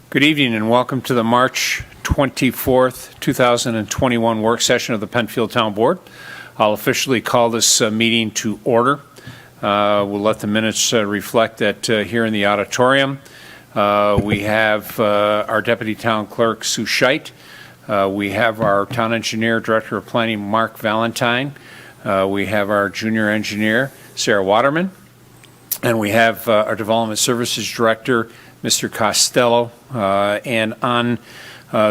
Good evening and welcome to the March 24th, 2021 work session of the Penfield Town Board. I'll officially call this meeting to order. We'll let the minutes reflect that here in the auditorium we have our Deputy Town Clerk, Sue Scheidt. We have our Town Engineer, Director of Planning, Mark Valentine. We have our Junior Engineer, Sarah Waterman. And we have our Development Services Director, Mr. Costello, and on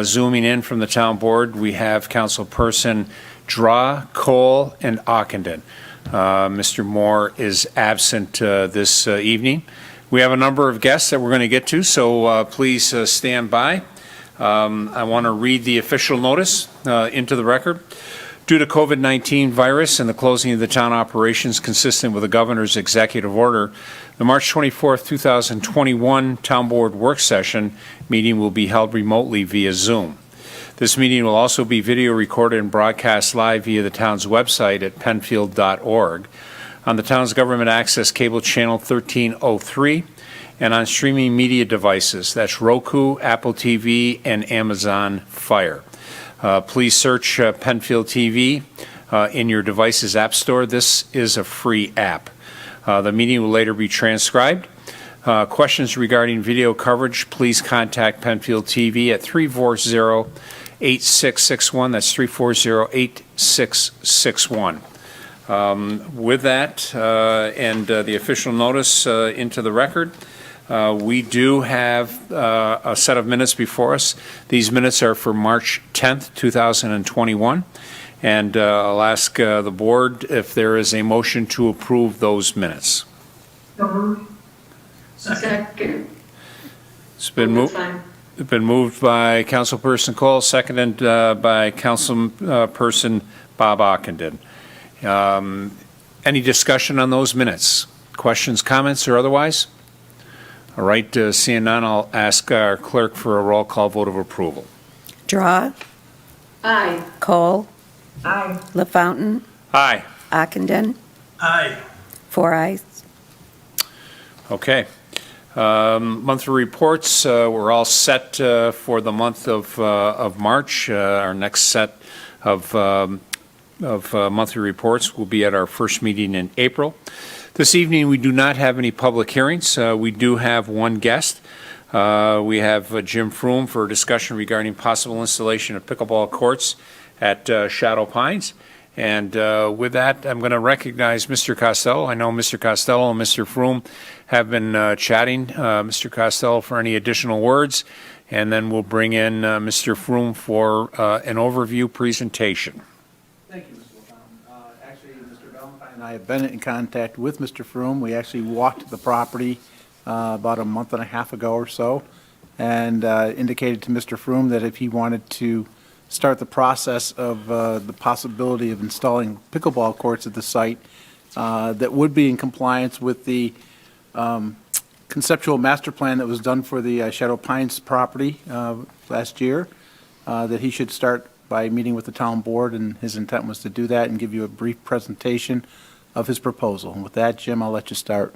zooming in from the town board, we have Councilperson Draw, Cole, and Ockenden. Mr. Moore is absent this evening. We have a number of guests that we're going to get to, so please stand by. I want to read the official notice into the record. Due to COVID-19 virus and the closing of the town operations consistent with the governor's executive order, the March 24th, 2021 Town Board work session meeting will be held remotely via Zoom. This meeting will also be video recorded and broadcast live via the town's website at penfield.org, on the town's government access cable channel 1303, and on streaming media devices. That's Roku, Apple TV, and Amazon Fire. Please search Penfield TV in your device's app store. This is a free app. The meeting will later be transcribed. Questions regarding video coverage, please contact Penfield TV at 340-8661. That's 340-8661. With that and the official notice into the record, we do have a set of minutes before us. These minutes are for March 10th, 2021. And I'll ask the board if there is a motion to approve those minutes. Second. It's been moved by Councilperson Cole, seconded by Councilperson Bob Ockenden. Any discussion on those minutes? Questions, comments, or otherwise? All right, seeing none, I'll ask our clerk for a roll call vote of approval. Draw. Aye. Cole. Aye. LaFountain. Aye. Ockenden. Aye. 4 ayes. Monthly reports, we're all set for the month of March. Our next set of monthly reports will be at our first meeting in April. This evening, we do not have any public hearings. We do have one guest. We have Jim Froome for a discussion regarding possible installation of pickleball courts at Shadow Pines. And with that, I'm going to recognize Mr. Costello. I know Mr. Costello and Mr. Froome have been chatting. Mr. Costello for any additional words, and then we'll bring in Mr. Froome for an overview presentation. Thank you, Mr. LaFountain. Actually, Mr. Valentine and I have been in contact with Mr. Froome. We actually walked the property about a month and a half ago or so, and indicated to Mr. Froome that if he wanted to start the process of the possibility of installing pickleball courts at the site that would be in compliance with the conceptual master plan that was done for the Shadow Pines property last year, that he should start by meeting with the town board, and his intent was to do that and give you a brief presentation of his proposal. And with that, Jim, I'll let you start.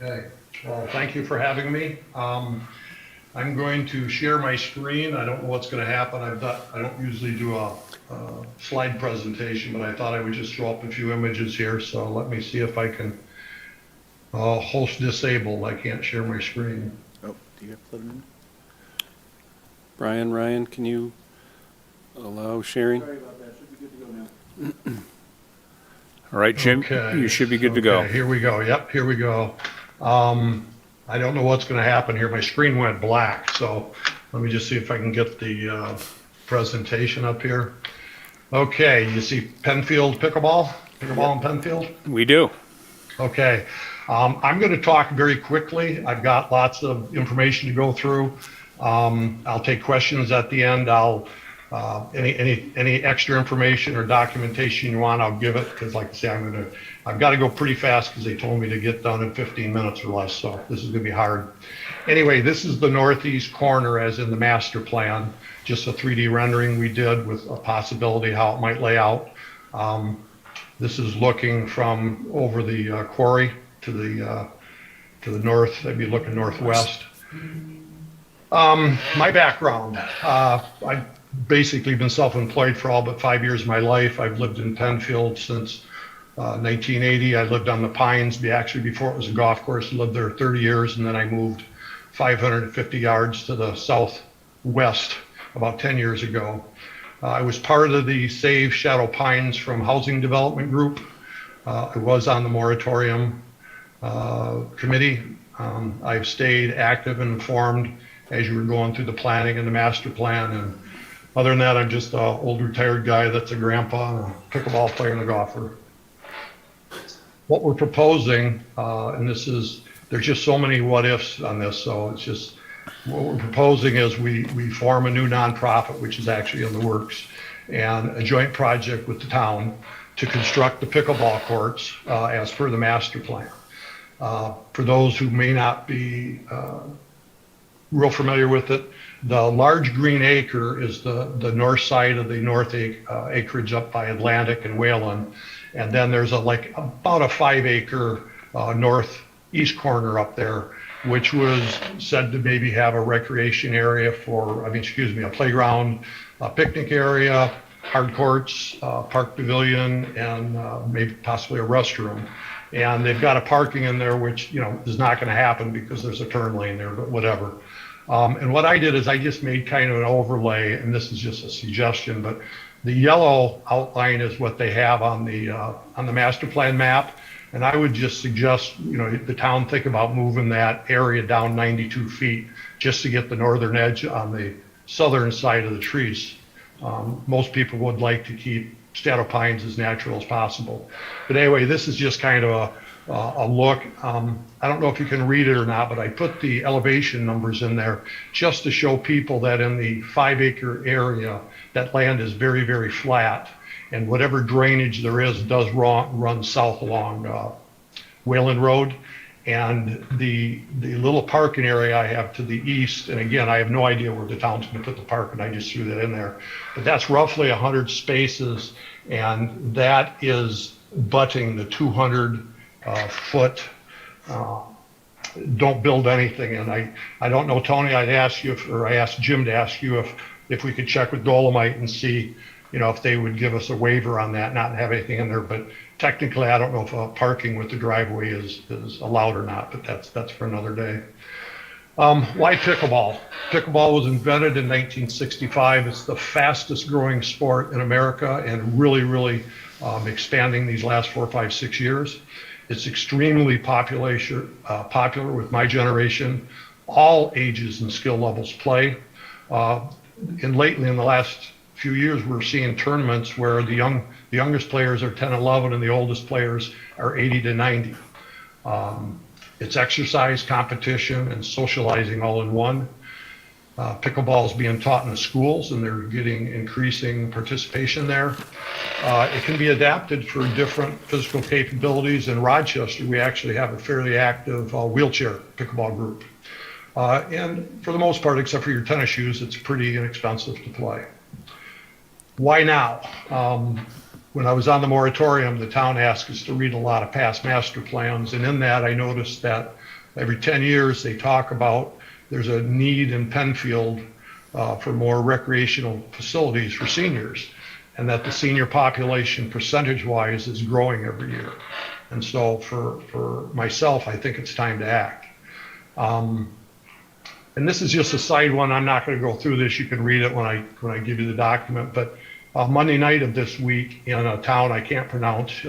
Okay, well, thank you for having me. I'm going to share my screen. I don't know what's going to happen. I don't usually do a slide presentation, but I thought I would just throw up a few images here. So let me see if I can host disabled. I can't share my screen. Oh, do you have to put it in? Ryan, can you allow sharing? Sorry about that. Should be good to go now. All right, Jim, Okay. You should be good to go. Here we go. Yep, here we go. I don't know what's going to happen here. My screen went black, so let me just see if I can get the presentation up here. Okay, you see Penfield pickleball in Penfield? We do. Okay, I'm going to talk very quickly. I've got lots of information to go through. I'll take questions at the end. I'll any extra information or documentation you want, I'll give it, because like I say, I've got to go pretty fast because they told me to get done in 15 minutes or less, so this is going to be hard. Anyway, this is the northeast corner as in the master plan, just a 3D rendering we did with a possibility how it might lay out. This is looking from over the quarry to the north. I'd be looking northwest. My background, I've basically been self-employed for all but 5 years of my life. I've lived in Penfield since 1980. I lived on the Pines, actually before it was a golf course. I lived there 30 years, and then I moved 550 yards to the southwest about 10 years ago. I was part of the Save Shadow Pines from Housing Development Group. I was on the moratorium committee. I've stayed active and informed as you were going through the planning and the master plan. And other than that, I'm just an old retired guy that's a grandpa and a pickleball player and a golfer. What we're proposing, and there's just so many what ifs on this, so it's just, what we're proposing is we form a new nonprofit, which is actually in the works, and a joint project with the town to construct the pickleball courts as per the master plan. For those who may not be real familiar with it, the large green acre is the north side of the north acreage up by Atlantic and Whalen. And then there's about a 5 acre northeast corner up there, which was said to maybe have a recreation area a playground, a picnic area, hard courts, park pavilion, and maybe possibly a restroom. And they've got a parking in there, which, is not going to happen because there's a turn lane there, but whatever. And what I did is I just made kind of an overlay, and this is just a suggestion, but the yellow outline is what they have on the master plan map. And I would just suggest, the town think about moving that area down 92 feet just to get the northern edge on the southern side of the trees. Most people would like to keep shadow pines as natural as possible. But anyway, this is just kind of a look. I don't know if you can read it or not, but I put the elevation numbers in there just to show people that in the 5 acre area, that land is very, very flat. And whatever drainage there is does run south along Whalen Road. And the little parking area I have to the east, and again, I have no idea where the town's going to put the parking, I just threw that in there. But that's roughly 100 spaces, and that is butting the 200 foot don't build anything. And I don't know, Tony, I asked Jim to ask you if we could check with Dolomite and see, if they would give us a waiver on that, not have anything in there. But technically, I don't know if parking with the driveway is allowed or not, but that's for another day. Why pickleball? Pickleball was invented in 1965. It's the fastest growing sport in America and really, really expanding these last 4, 5, 6 years. It's extremely popular with my generation. All ages and skill levels play. And lately, in the last few years, we're seeing tournaments where the youngest players are 10, 11, and the oldest players are 80 to 90. It's exercise, competition, and socializing all in one. Pickleball is being taught in the schools, and they're getting increasing participation there. It can be adapted for different physical capabilities. In Rochester, we actually have a fairly active wheelchair pickleball group. And for the most part, except for your tennis shoes, it's pretty inexpensive to play. Why now? When I was on the moratorium, the town asked us to read a lot of past master plans. And in that, I noticed that every 10 years, they talk about there's a need in Penfield for more recreational facilities for seniors, and that the senior population percentage-wise is growing every year. And so for myself, I think it's time to act. And this is just a side one. I'm not going to go through this. You can read it when I give you the document. But Monday night of this week in a town I can't pronounce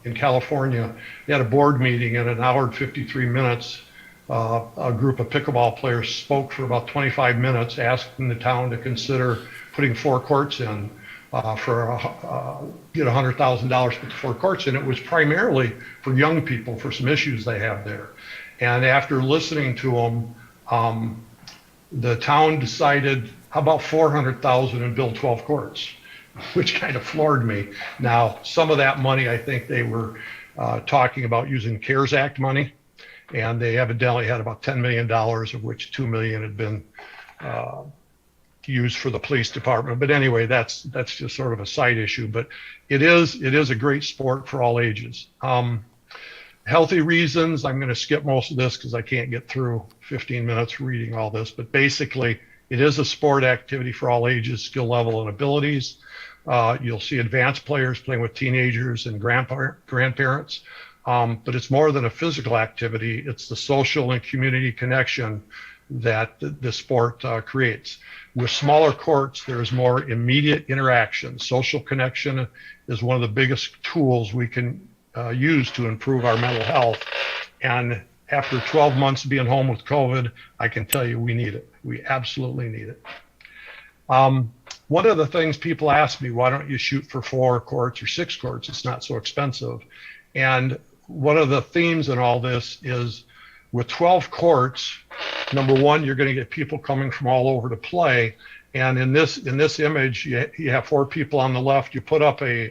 in California, they had a board meeting, and in an hour and 53 minutes, a group of pickleball players spoke for about 25 minutes, asking the town to consider putting 4 courts in for get $100,000 to put the 4 courts in. It was primarily for young people for some issues they have there. And after listening to them, the town decided, how about $400,000 and build 12 courts, which kind of floored me. Now, some of that money, I think they were talking about using CARES Act money, and they evidently had about $10 million, of which $2 million had been used for the police department. But anyway, that's just sort of a side issue. But it is a great sport for all ages. Healthy reasons, I'm going to skip most of this because I can't get through 15 minutes reading all this. But basically, it is a sport activity for all ages, skill level, and abilities. You'll see advanced players playing with teenagers and grandparents. But it's more than a physical activity. It's the social and community connection that the sport creates. With smaller courts, there's more immediate interaction. Social connection is one of the biggest tools we can use to improve our mental health. And after 12 months of being home with COVID, I can tell you we need it. We absolutely need it. One of the things people ask me, why don't you shoot for 4 courts or 6 courts? It's not so expensive. And one of the themes in all this is with 12 courts, number one, you're going to get people coming from all over to play. And in this image, you have 4 people on the left. You put up a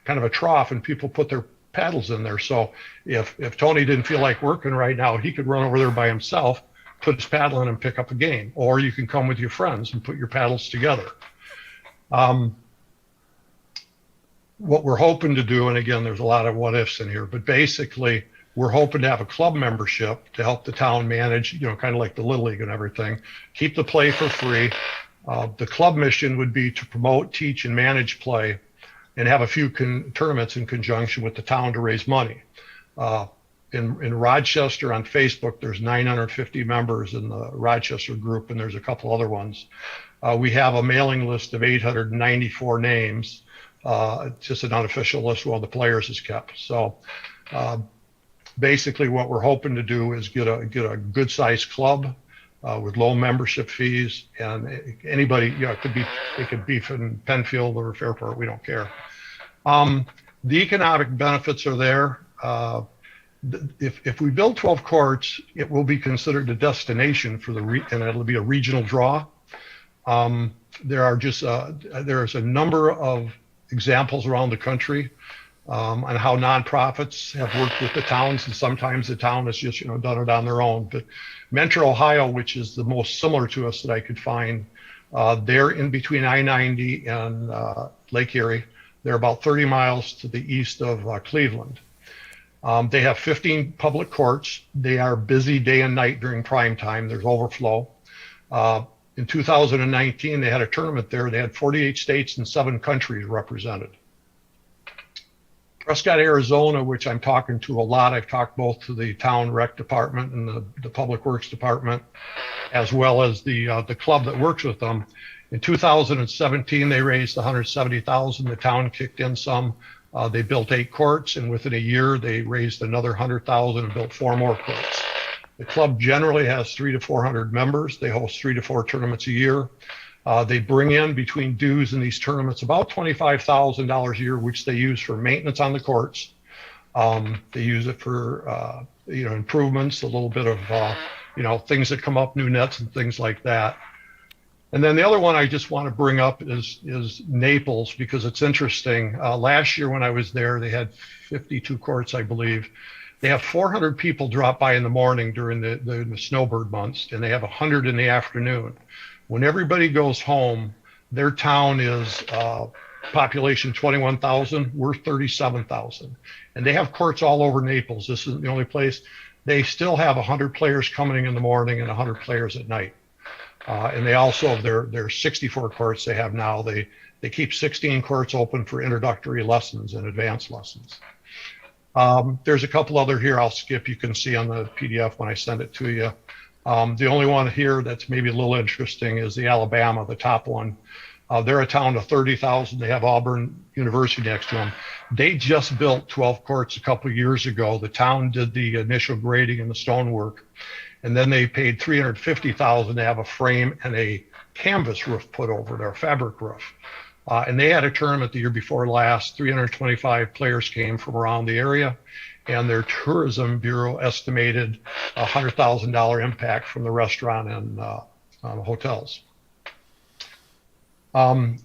kind of a trough, and people put their paddles in there. So if Tony didn't feel like working right now, he could run over there by himself, put his paddle in, and pick up a game. Or you can come with your friends and put your paddles together. What we're hoping to do, and again, there's a lot of what ifs in here, but basically, we're hoping to have a club membership to help the town manage, kind of like the Little League and everything, keep the play for free. The club mission would be to promote, teach, and manage play, and have a few tournaments in conjunction with the town to raise money. In Rochester on Facebook, there's 950 members in the Rochester group, and there's a couple other ones. We have a mailing list of 894 names. It's just an unofficial list where all the players is kept. So basically what we're hoping to do is get a good sized club with low membership fees, and anybody, it could be from Penfield or Fairport, we don't care. The economic benefits are there. If we build 12 courts, it will be considered a destination for and it'll be a regional draw. There's a number of examples around the country on how nonprofits have worked with the towns, and sometimes the town has just done it on their own. But Mentor, Ohio, which is the most similar to us that I could find, they're in between I-90 and Lake Erie. They're about 30 miles to the east of Cleveland. They have 15 public courts. They are busy day and night during prime time. There's overflow. In 2019, they had a tournament there. They had 48 states and 7 countries represented. Prescott, Arizona, which I'm talking to a lot. I've talked both to the town rec department and the public works department, as well as the club that works with them. In 2017, they raised $170,000. The town kicked in some. They built 8 courts, and within a year, they raised another $100,000 and built 4 more courts. The club generally has 300 to 400 members. They host 3 to 4 tournaments a year. They bring in, between dues in these tournaments, about $25,000 a year, which they use for maintenance on the courts. They use it for improvements, a little bit of things that come up, new nets and things like that. And then the other one I just want to bring up is Naples, because it's interesting. Last year when I was there, they had 52 courts, I believe. They have 400 people drop by in the morning during the snowbird months, and they have 100 in the afternoon. When everybody goes home, their town is population 21,000, we're 37,000. And they have courts all over Naples. This isn't the only place. They still have 100 players coming in the morning and 100 players at night. And they also, their 64 courts they have now, they keep 16 courts open for introductory lessons and advanced lessons. There's a couple other here I'll skip. You can see on the PDF when I send it to you. The only one here that's maybe a little interesting is the Alabama, the top one. They're a town of 30,000. They have Auburn University next to them. They just built 12 courts a couple of years ago. The town did the initial grading and the stonework, and then they paid $350,000 to have a frame and a canvas roof put over their fabric roof. And they had a tournament the year before last. 325 players came from around the area, and their tourism bureau estimated a $100,000 impact from the restaurant and hotels. And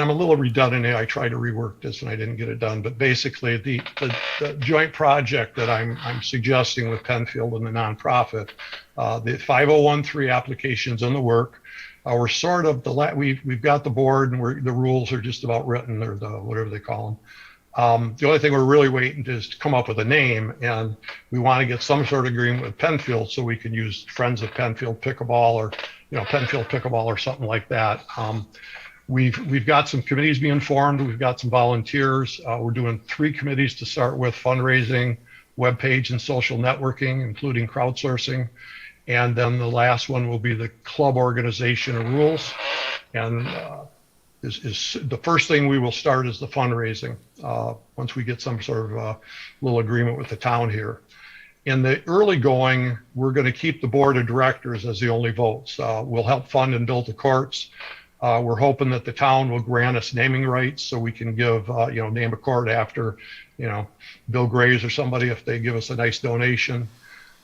I'm a little redundant here. I tried to rework this and I didn't get it done, but basically the joint project that I'm suggesting with Penfield and the nonprofit, the 5013 applications in the work. We're sort of we've got the board, and the rules are just about written, or whatever they call them. The only thing we're really waiting is to come up with a name, and we want to get some sort of agreement with Penfield so we can use Friends of Penfield Pickleball, or Penfield Pickleball or something like that. We've got some committees being formed. We've got some volunteers. We're doing 3 committees to start with: fundraising, webpage, and social networking, including crowdsourcing. And then the last one will be the club organization and rules. And is the first thing we will start is the fundraising once we get some sort of little agreement with the town here. In the early going, we're going to keep the board of directors as the only votes. We'll help fund and build the courts. We're hoping that the town will grant us naming rights so we can give, name a court after, Bill Graves or somebody if they give us a nice donation.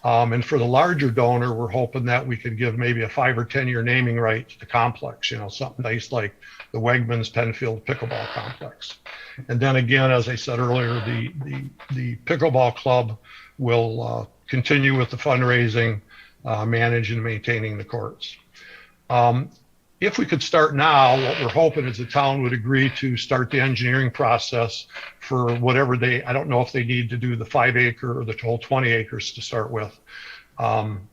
And for the larger donor, we're hoping that we could give maybe a 5 or 10-year naming right to the complex, something nice like the Wegmans Penfield Pickleball Complex. And then again, as I said earlier, the pickleball club will continue with the fundraising, manage and maintaining the courts. If we could start now, what we're hoping is the town would agree to start the engineering process for whatever I don't know if they need to do the 5-acre or the whole 20 acres to start with. And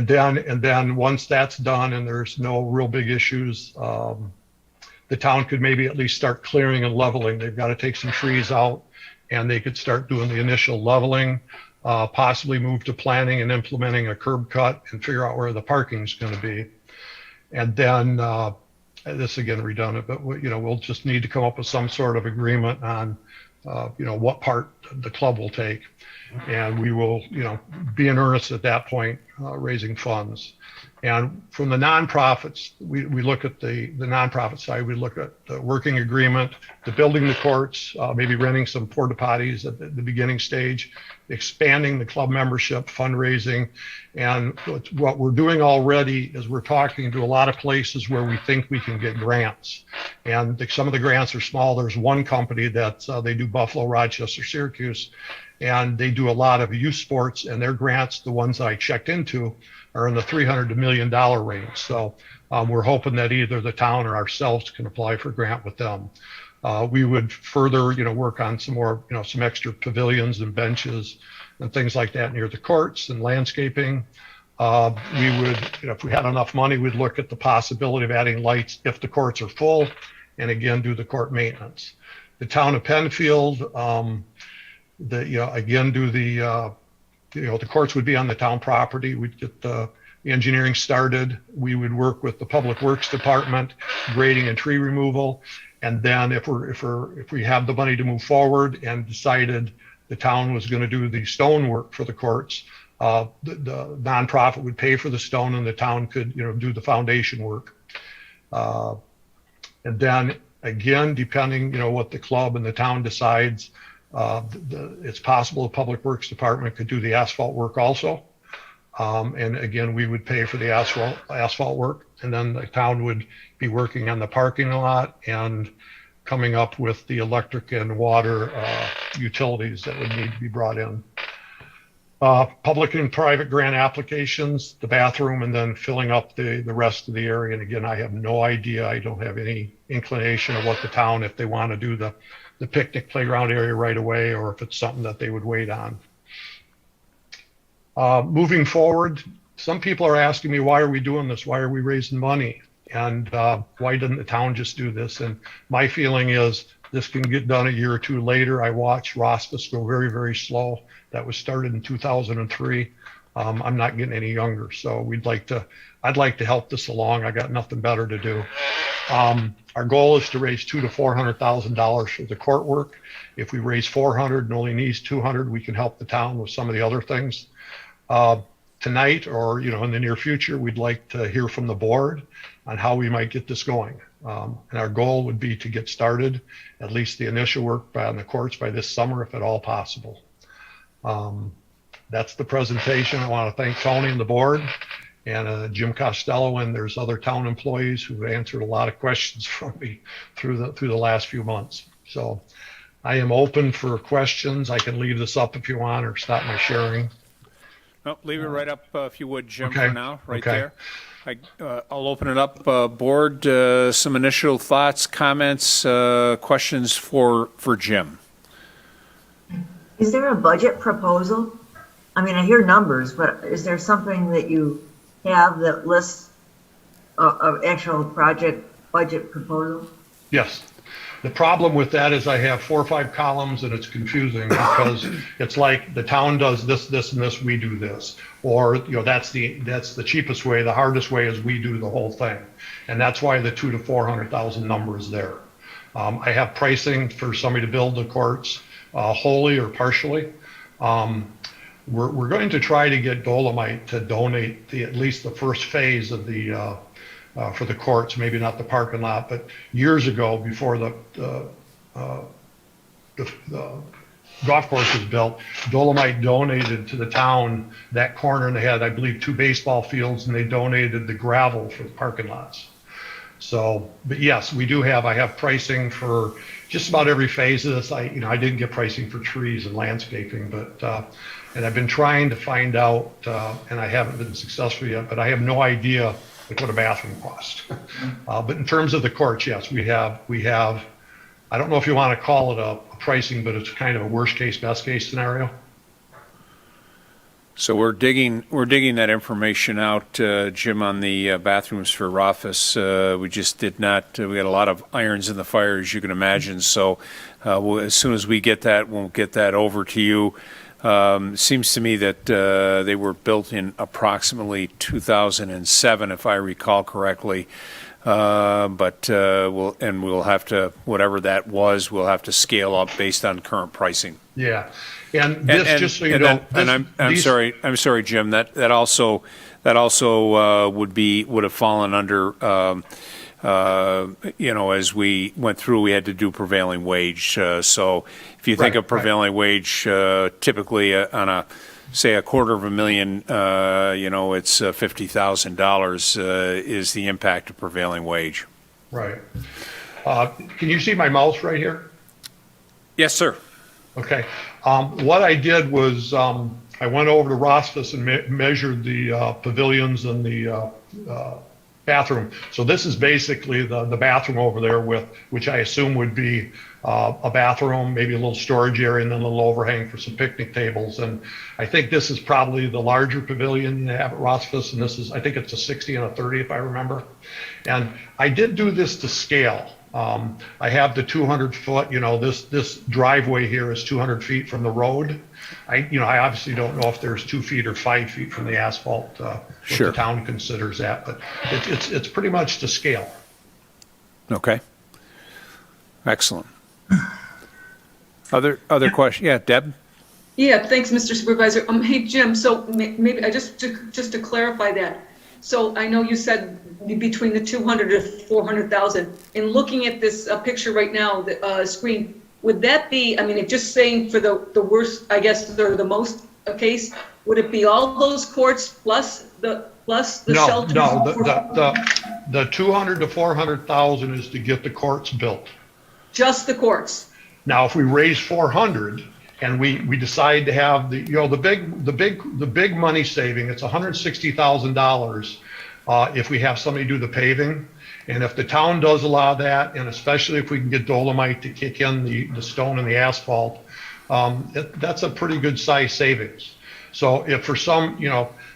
then once that's done and there's no real big issues, the town could maybe at least start clearing and leveling. They've got to take some trees out, and they could start doing the initial leveling, possibly move to planning and implementing a curb cut and figure out where the parking is going to be. And then this again redundant, but we'll just need to come up with some sort of agreement on what part the club will take, and we will be in earnest at that point, raising funds. And from the nonprofits, we look at the nonprofit side. We look at the working agreement, the building the courts, maybe renting some porta potties at the beginning stage, expanding the club membership, fundraising. And what we're doing already is we're talking to a lot of places where we think we can get grants. And some of the grants are small. There's one company that they do Buffalo, Rochester, Syracuse, and they do a lot of youth sports, and their grants, the ones I checked into, are in the $300 to $1 million range. So we're hoping that either the town or ourselves can apply for a grant with them. We would further, work on some more, some extra pavilions and benches and things like that near the courts and landscaping. We would, if we had enough money, we'd look at the possibility of adding lights if the courts are full, and again, do the court maintenance. The town of Penfield, again, do the courts would be on the town property. We'd get the engineering started. We would work with the Public Works Department, grading and tree removal. And then if we have the money to move forward and decided the town was going to do the stone work for the courts, the nonprofit would pay for the stone, and the town could, do the foundation work. And then again, depending, what the club and the town decides, it's possible the Public Works Department could do the asphalt work also. And again, we would pay for the asphalt work, and then the town would be working on the parking lot and coming up with the electric and water utilities that would need to be brought in. Public and private grant applications, the bathroom, and then filling up the rest of the area. And again, I have no idea. I don't have any inclination of what the town, if they want to do the picnic playground area right away, or if it's something that they would wait on. Moving forward, some people are asking me, why are we doing this? Why are we raising money? And why didn't the town just do this? And my feeling is this can get done a year or two later. I watched Rothfuss go very, very slow. That was started in 2003. I'm not getting any younger, so I'd like to help this along. I got nothing better to do. Our goal is to raise $200,000 to $400,000 for the court work. If we raise 400 and only needs 200, we can help the town with some of the other things. Tonight, or in the near future, we'd like to hear from the board on how we might get this going. And our goal would be to get started, at least the initial work on the courts by this summer, if at all possible. That's the presentation. I want to thank Tony and the board, and Jim Costello, and there's other town employees who answered a lot of questions from me through the last few months. So I am open for questions. I can leave this up if you want, or stop my sharing. No, leave it right up if you would, Jim, Okay, for now, right okay. there. I'll open it up. Board, some initial thoughts, comments, questions for Jim. Is there a budget proposal? I mean, I hear numbers, but is there something that you have that lists of actual project budget proposal? Yes. The problem with that is I have 4 or 5 columns and it's confusing because it's like the town does this, this, and this, we do this. Or, that's the cheapest way. The hardest way is we do the whole thing. And that's why the 200,000 to 400,000 number is there. I have pricing for somebody to build the courts wholly or partially. We're going to try to get Dolomite to donate at least the first phase of the for the courts, maybe not the parking lot, but years ago, before the golf course was built, Dolomite donated to the town that corner, and they had, I believe, 2 baseball fields, and they donated the gravel for the parking lots. So, but yes, I have pricing for just about every phase of this. I didn't get pricing for trees and landscaping, but, and I've been trying to find out, and I haven't been successful yet, but I have no idea what a bathroom costs. But in terms of the courts, yes, we have, I don't know if you want to call it a pricing, but it's kind of a worst case, best case scenario. So we're digging that information out, Jim, on the bathrooms for Rothfuss. We just did not. We had a lot of irons in the fire, as you can imagine. So as soon as we get that, we'll get that over to you. Seems to me that they were built in approximately 2007, if I recall correctly. But we'll have to, whatever that was, we'll have to scale up based on current pricing. Yeah, and this, just so you know, I'm sorry, Jim. That also would have fallen under. As we went through, we had to do prevailing wage. So if you think of prevailing wage, typically on a $250,000, it's $50,000 is the impact of prevailing wage. Right. Can you see my mouse right here? Yes, sir. Okay. What I did was I went over to Rothfuss and measured the pavilions and the bathroom. So this is basically the bathroom over there, which I assume would be a bathroom, maybe a little storage area, and then a little overhang for some picnic tables. And I think this is probably the larger pavilion they have at Rothfuss, and I think it's a 60 and a 30 if I remember. And I did do this to scale. I have the 200 foot, this driveway here is 200 feet from the road. I obviously don't know if there's 2 feet or 5 feet from the asphalt, what the town considers that, but it's pretty much to scale. Okay. Excellent. Other question? Yeah, Deb? Yeah, thanks, Mr. Supervisor. Hey, Jim, so maybe just to clarify that. So I know you said between the 200 to 400,000. In looking at this picture right now, the screen, would that be, just saying for the worst, I guess, the most case, would it be all those courts plus the shelters? No, the 200 to 400,000 is to get the courts built. Just the courts? Now, if we raise 400 and we decide to have the big money saving, it's $160,000 if we have somebody do the paving. And if the town does allow that, and especially if we can get Dolomite to kick in the stone and the asphalt, that's a pretty good size savings. So if for some,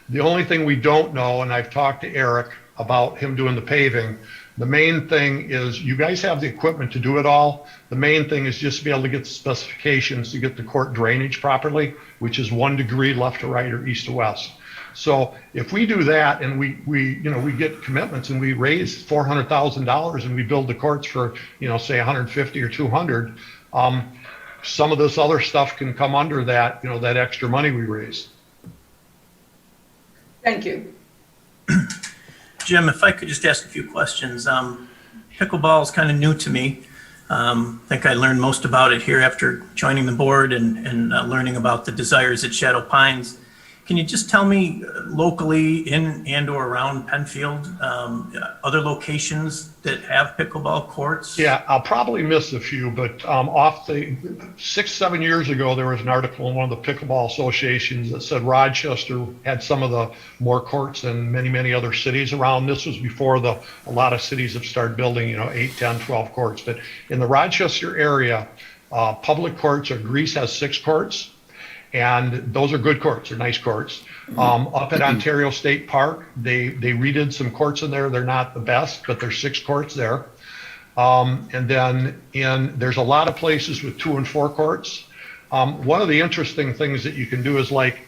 the only thing we don't know, and I've talked to Eric about him doing the paving, the main thing is you guys have the equipment to do it all. The main thing is just to be able to get the specifications to get the court drainage properly, which is 1 degree left to right or east to west. So if we do that and we get commitments and we raise $400,000 and we build the courts for, say 150 or 200, some of this other stuff can come under that, that extra money we raise. Thank you. Jim, if I could just ask a few questions. Pickleball is kind of new to me. I think I learned most about it here after joining the board and learning about the desires at Shadow Pines. Can you just tell me locally in and or around Penfield, other locations that have pickleball courts? Yeah, I'll probably miss a few, but off the 6-7 years ago, there was an article in one of the pickleball associations that said Rochester had some of the more courts than many other cities around. This was before a lot of cities have started building, 8, 10, 12 courts. But in the Rochester area, public courts, Greece has 6 courts. And those are good courts, they're nice courts. Up at Ontario State Park, they redid some courts in there. They're not the best, but there's 6 courts there. And then there's a lot of places with 2 and 4 courts. One of the interesting things that you can do is, like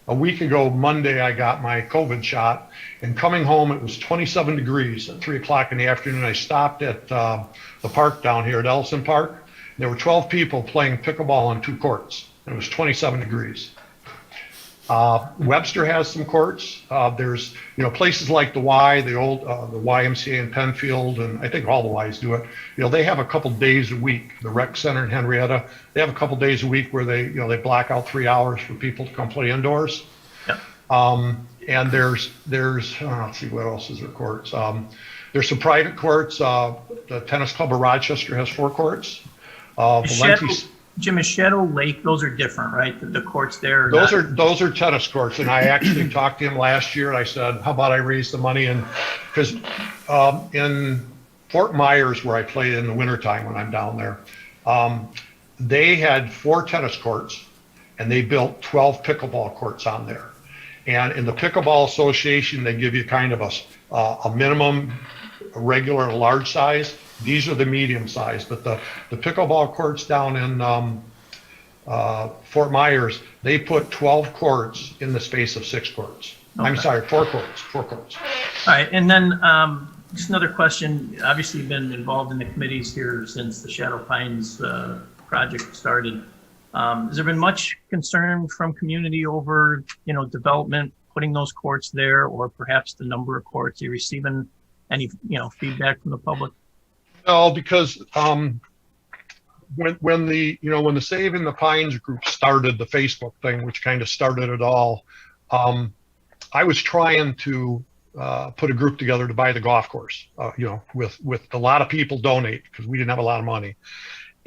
a week ago, Monday, I got my COVID shot, and coming home, it was 27 degrees at 3 o'clock in the afternoon. I stopped at the park down here at Ellison Park. There were 12 people playing pickleball on 2 courts. It was 27 degrees. Webster has some courts. There's, places like the Y, the old the YMCA in Penfield, and I think all the Ys do it. They have a couple days a week. The rec center in Henrietta, they have a couple days a week where they block out 3 hours for people to come play indoors. Yep. And there's let's see, what else is there courts? There's some private courts. The Tennis Club of Rochester has 4 courts. Jim, is Shadow Lake, those are different, right? The courts there. Those are tennis courts, and I actually talked to him last year, and I said, how about I raise the money? And because in Fort Myers, where I play in the wintertime when I'm down there, they had 4 tennis courts, and they built 12 pickleball courts on there. And in the Pickleball Association, they give you kind of a minimum, a regular, and large size. These are the medium size, but the pickleball courts down in Fort Myers, they put 12 courts in the space of 6 courts. Okay. I'm sorry, 4 courts. All right, and then just another question. Obviously, you've been involved in the committees here since the Shadow Pines project started. Has there been much concern from community over, development, putting those courts there, or perhaps the number of courts? Are you receiving any, feedback from the public? No, because when the Saving the Pines group started the Facebook thing, which kind of started it all, I was trying to put a group together to buy the golf course, with a lot of people donate because we didn't have a lot of money.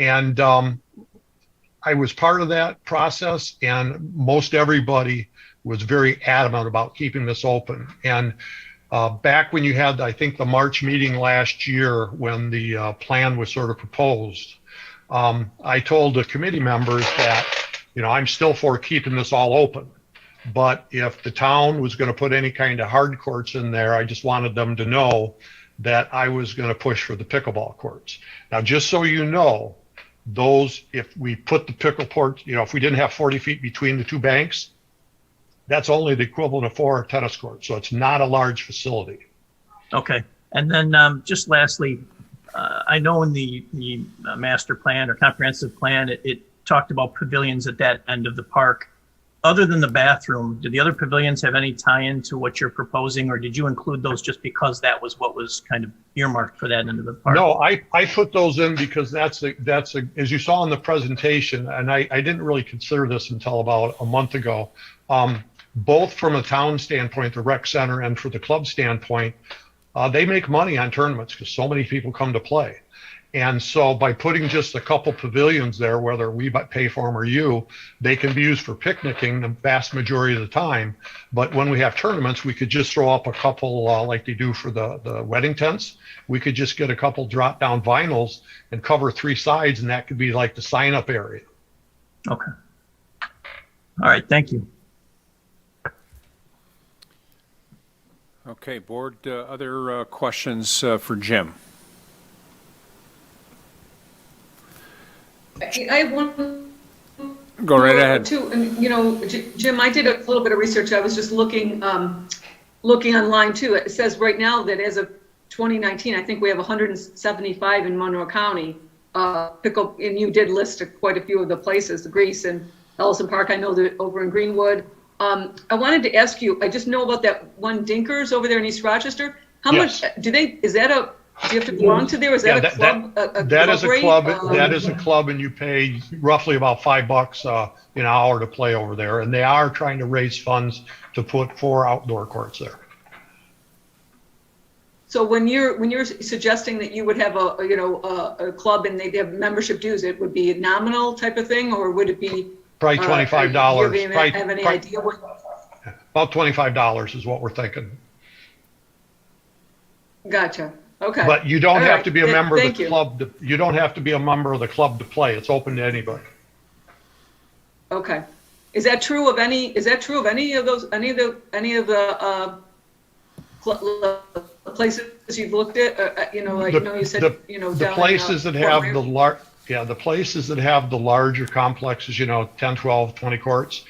And I was part of that process, and most everybody was very adamant about keeping this open. And back when you had, I think, the March meeting last year when the plan was sort of proposed, I told the committee members that, I'm still for keeping this all open. But if the town was going to put any kind of hard courts in there, I just wanted them to know that I was going to push for the pickleball courts. Now, just so you know, if we put the pickle courts, if we didn't have 40 feet between the 2 banks, that's only the equivalent of 4 tennis courts. So it's not a large facility. Okay. And then just lastly, I know in the master plan or comprehensive plan, it talked about pavilions at that end of the park. Other than the bathroom, do the other pavilions have any tie-in to what you're proposing, or did you include those just because that was what was kind of earmarked for that end of the park? No, I put those in because that's as you saw in the presentation, and I didn't really consider this until about a month ago. Both from a town standpoint, the rec center, and for the club standpoint, they make money on tournaments because so many people come to play. And so by putting just a couple pavilions there, whether we pay for them or you, they can be used for picnicking the vast majority of the time. But when we have tournaments, we could just throw up a couple like they do for the wedding tents. We could just get a couple drop down vinyls and cover 3 sides, and that could be like the sign up area. Okay. All right. Thank you. Okay, board, other questions for Jim? I have one. Go right ahead. Too, and Jim, I did a little bit of research. I was just looking online too. It says right now that as of 2019, I think we have 175 in Monroe County. And you did list quite a few of the places, the Greece and Ellison Park. I know that over in Greenwood. I wanted to ask you, I just know about that one Dinkers over there in East Rochester. How much do they, is that Do you have to belong to there? Is Yeah, that a club? that is a rate? club, that is a club, and you pay roughly about $5 an hour to play over there. And they are trying to raise funds to put 4 outdoor courts there. So when you're suggesting that you would have a club and they'd have membership dues, it would be a nominal type of thing, or would it be? Probably $25. Do you have any idea what? About $25 is what we're thinking. Gotcha. Okay. But you don't All have right. to be a member of Thank the you. club. You don't have to be a member of the club to play. It's open to anybody. Okay. Is that true of any of those, any of the places you've looked at? You said, The down places in, that have Fort Wayne? the places that have the larger complexes, 10, 12, 20 courts,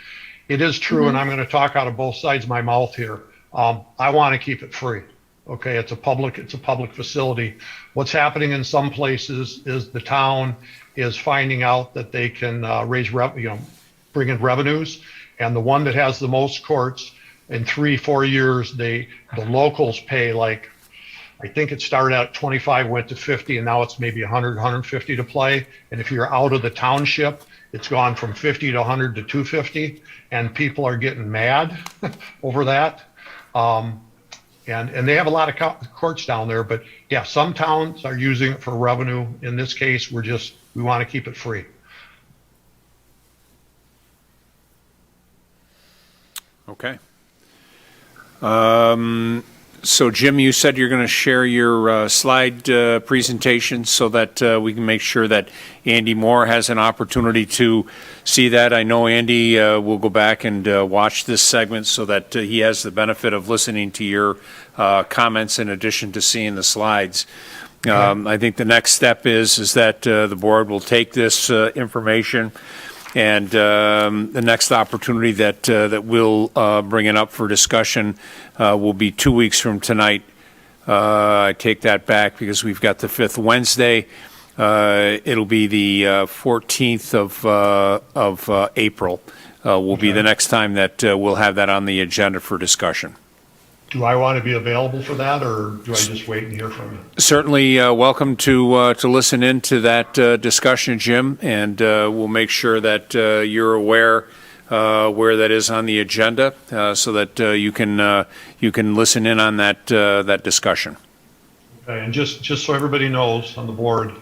it is true, Mm-hmm. and I'm going to talk out of both sides of my mouth here. I want to keep it free. Okay, it's a public facility. What's happening in some places is the town is finding out that they can bring in revenues, and the one that has the most courts in 3-4 years, the locals pay, like, I think it started out at 25, went to 50, and now it's maybe 100, 150 to play. And if you're out of the township, it's gone from 50 to 100 to 250, and people are getting mad over that. And they have a lot of courts down there, but yeah, some towns are using it for revenue. In this case, we want to keep it free. Okay. So Jim, you said you're going to share your slide presentation so that we can make sure that Andy Moore has an opportunity to see that. I know Andy will go back and watch this segment so that he has the benefit of listening to your comments in addition to seeing the slides. I think the next step is that the board will take this information, and the next opportunity that we'll bring it up for discussion will be 2 weeks from tonight. I take that back because we've got the 5th Wednesday. It'll be the 14th of April will be the next time that we'll have that on the agenda for discussion. Do I want to be available for that, or do I just wait and hear from you? Certainly welcome to listen in to that discussion, Jim, and we'll make sure that you're aware where that is on the agenda so that you can listen in on that discussion. Okay, and just so everybody knows on the board,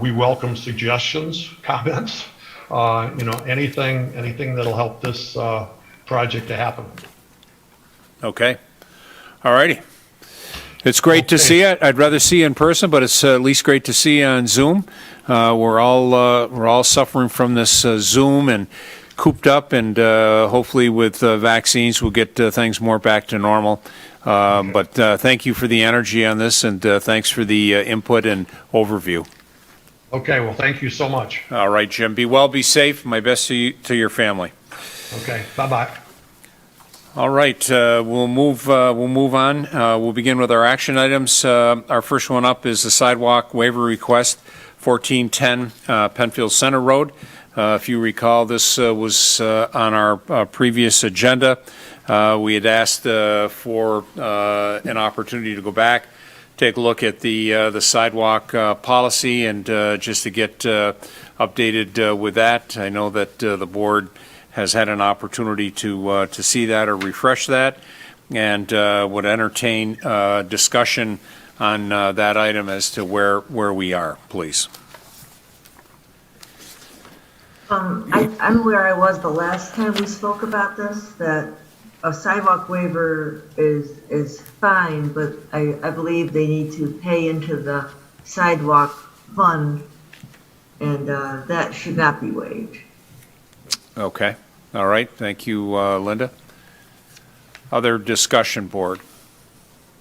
we welcome suggestions, comments, anything that'll help this project to happen. Okay. All righty. It's great to see you. I'd rather see you in person, but it's at least great to see you on Zoom. We're all suffering from this Zoom and cooped up, and hopefully with vaccines we'll get things more back to normal. But thank you for the energy on this, and thanks for the input and overview. Okay, well, thank you so much. All right, Jim. Be well, be safe. My best to your family. Okay, bye-bye. All right, we'll move on. We'll begin with our action items. Our first one up is the sidewalk waiver request, 1410 Penfield Center Road. If you recall, this was on our previous agenda. We had asked for an opportunity to go back, take a look at the sidewalk policy, and just to get updated with that. I know that the board has had an opportunity to see that or refresh that, and would entertain discussion on that item as to where we are, please. I'm where I was the last time we spoke about this, that a sidewalk waiver is fine, but I believe they need to pay into the sidewalk fund, and that should not be waived. Okay. All right. Thank you, Linda. Other discussion, board.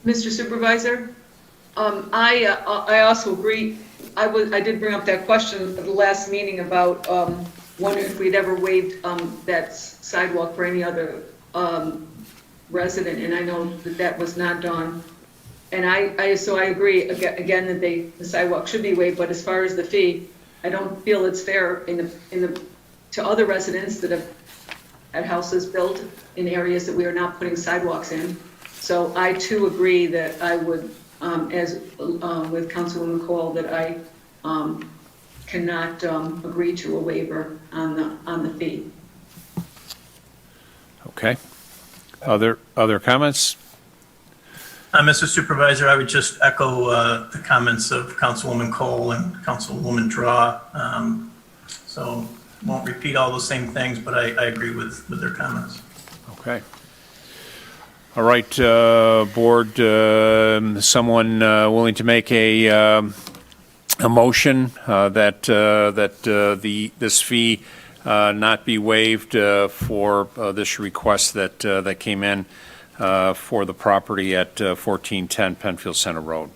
Mr. Supervisor, I also agree. I did bring up that question at the last meeting about wondering if we'd ever waived that sidewalk for any other resident, and I know that was not done. And so I agree again that the sidewalk should be waived, but as far as the fee, I don't feel it's fair to other residents that have had houses built in areas that we are not putting sidewalks in. So I too agree that I would as with Councilwoman Cole, that I cannot agree to a waiver on the fee. Okay. Other comments? Mr. Supervisor, I would just echo the comments of Councilwoman Cole and Councilwoman Draw. So won't repeat all those same things, but I agree with their comments. Okay. All right, board, someone willing to make a motion that this fee not be waived for this request that came in for the property at 1410 Penfield Center Road.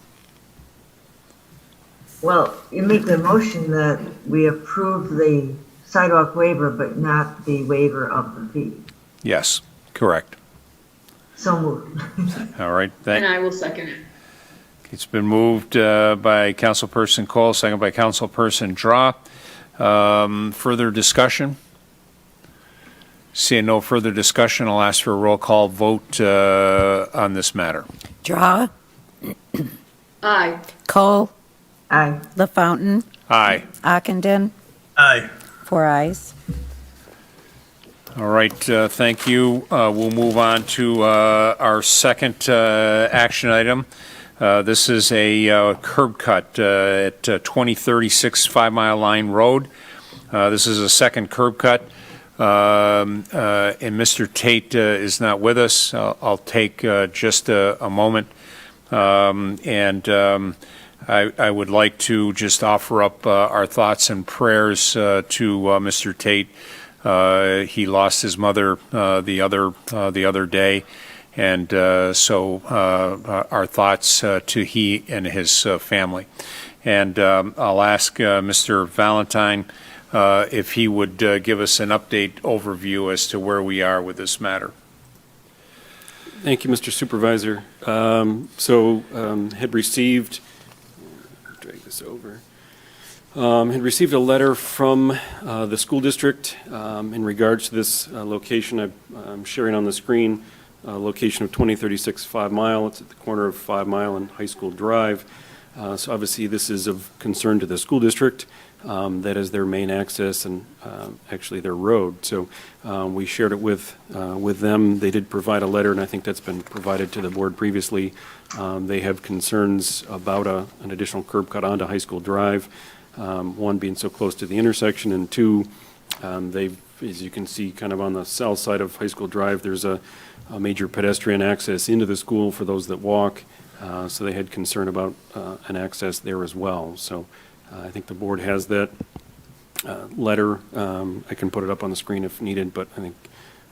Well, you make the motion that we approve the sidewalk waiver, but not the waiver of the fee. Yes, correct. So moved. All right. And I will second it. It's been moved by Councilperson Cole, second by Councilperson Draw. Further discussion? Seeing no further discussion, I'll ask for a roll call vote on this matter. Draw, Aye. Cole, Aye. LaFountain, Aye. Ockenden, Aye. 4 ayes. All right, thank you. We'll move on to our second action item. This is a curb cut at 2036 5 Mile Line Road. This is a second curb cut, and Mr. Tate is not with us. I'll take just a moment, and I would like to just offer up our thoughts and prayers to Mr. Tate. He lost his mother the other day, and so our thoughts to he and his family. And I'll ask Mr. Valentine if he would give us an update overview as to where we are with this matter. Thank you, Mr. Supervisor. Had received, drag this over, had received a letter from the school district in regards to this location. I'm sharing on the screen location of 2036 5 Mile. It's at the corner of 5 Mile and High School Drive. So obviously this is of concern to the school district. That is their main access and actually their road. So we shared it with them. They did provide a letter, and I think that's been provided to the board previously. They have concerns about an additional curb cut onto High School Drive. One being so close to the intersection, and two, they've, as you can see, kind of on the south side of High School Drive, there's a major pedestrian access into the school for those that walk. So they had concern about an access there as well. So I think the board has that letter. I can put it up on the screen if needed, but I think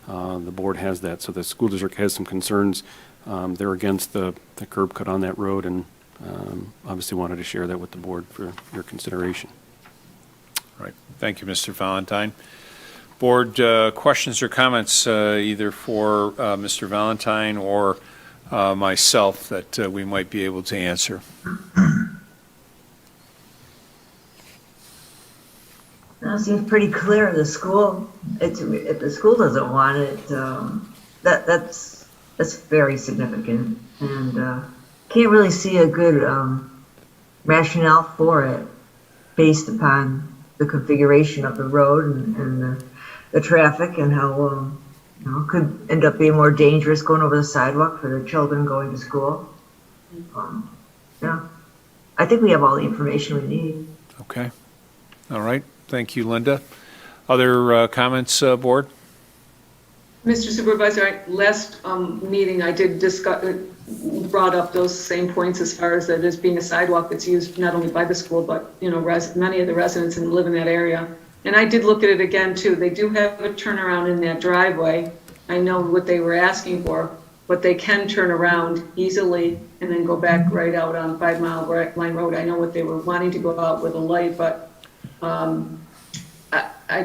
the board has that. So the school district has some concerns. They're against the curb cut on that road, and obviously wanted to share that with the board for your consideration. All right. Thank you, Mr. Valentine. Board, questions or comments either for Mr. Valentine or myself that we might be able to answer? That seems pretty clear. The school, if the school doesn't want it, that's very significant, and can't really see a good rationale for it based upon the configuration of the road and the traffic, and how it could end up being more dangerous going over the sidewalk for the children going to school. Yeah, I think we have all the information we need. Okay. All right. Thank you, Linda. Other comments, board? Mr. Supervisor, last meeting I did brought up those same points as far as that as being a sidewalk that's used not only by the school, but many of the residents and live in that area. And I did look at it again too. They do have a turnaround in that driveway. I know what they were asking for, but they can turn around easily and then go back right out on 5 Mile Line Road. I know what they were wanting to go out with a light, but I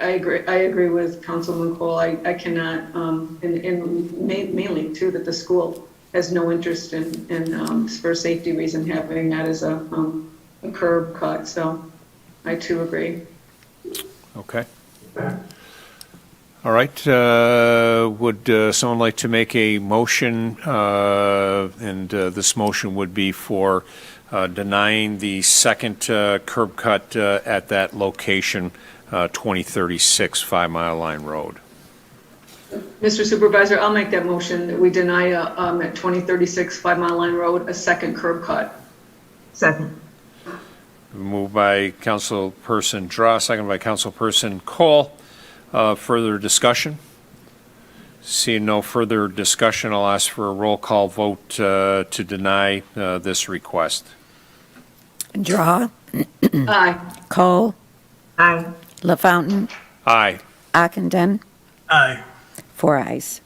agree with Councilman Cole. I cannot, and mainly too that the school has no interest in for a safety reason having that as a curb cut. So I too agree. Okay. All right, would someone like to make a motion? And this motion would be for denying the second curb cut at that location, 2036 5 Mile Line Road. Mr. Supervisor, I'll make that motion that we deny at 2036 5 Mile Line Road a second curb cut. Second. Moved by Councilperson Draw, second by Councilperson Cole. Further discussion? Seeing no further discussion, I'll ask for a roll call vote to deny this request. Draw, Aye. Cole, Aye. LaFountain, Aye. Ockenden, Aye. 4 ayes.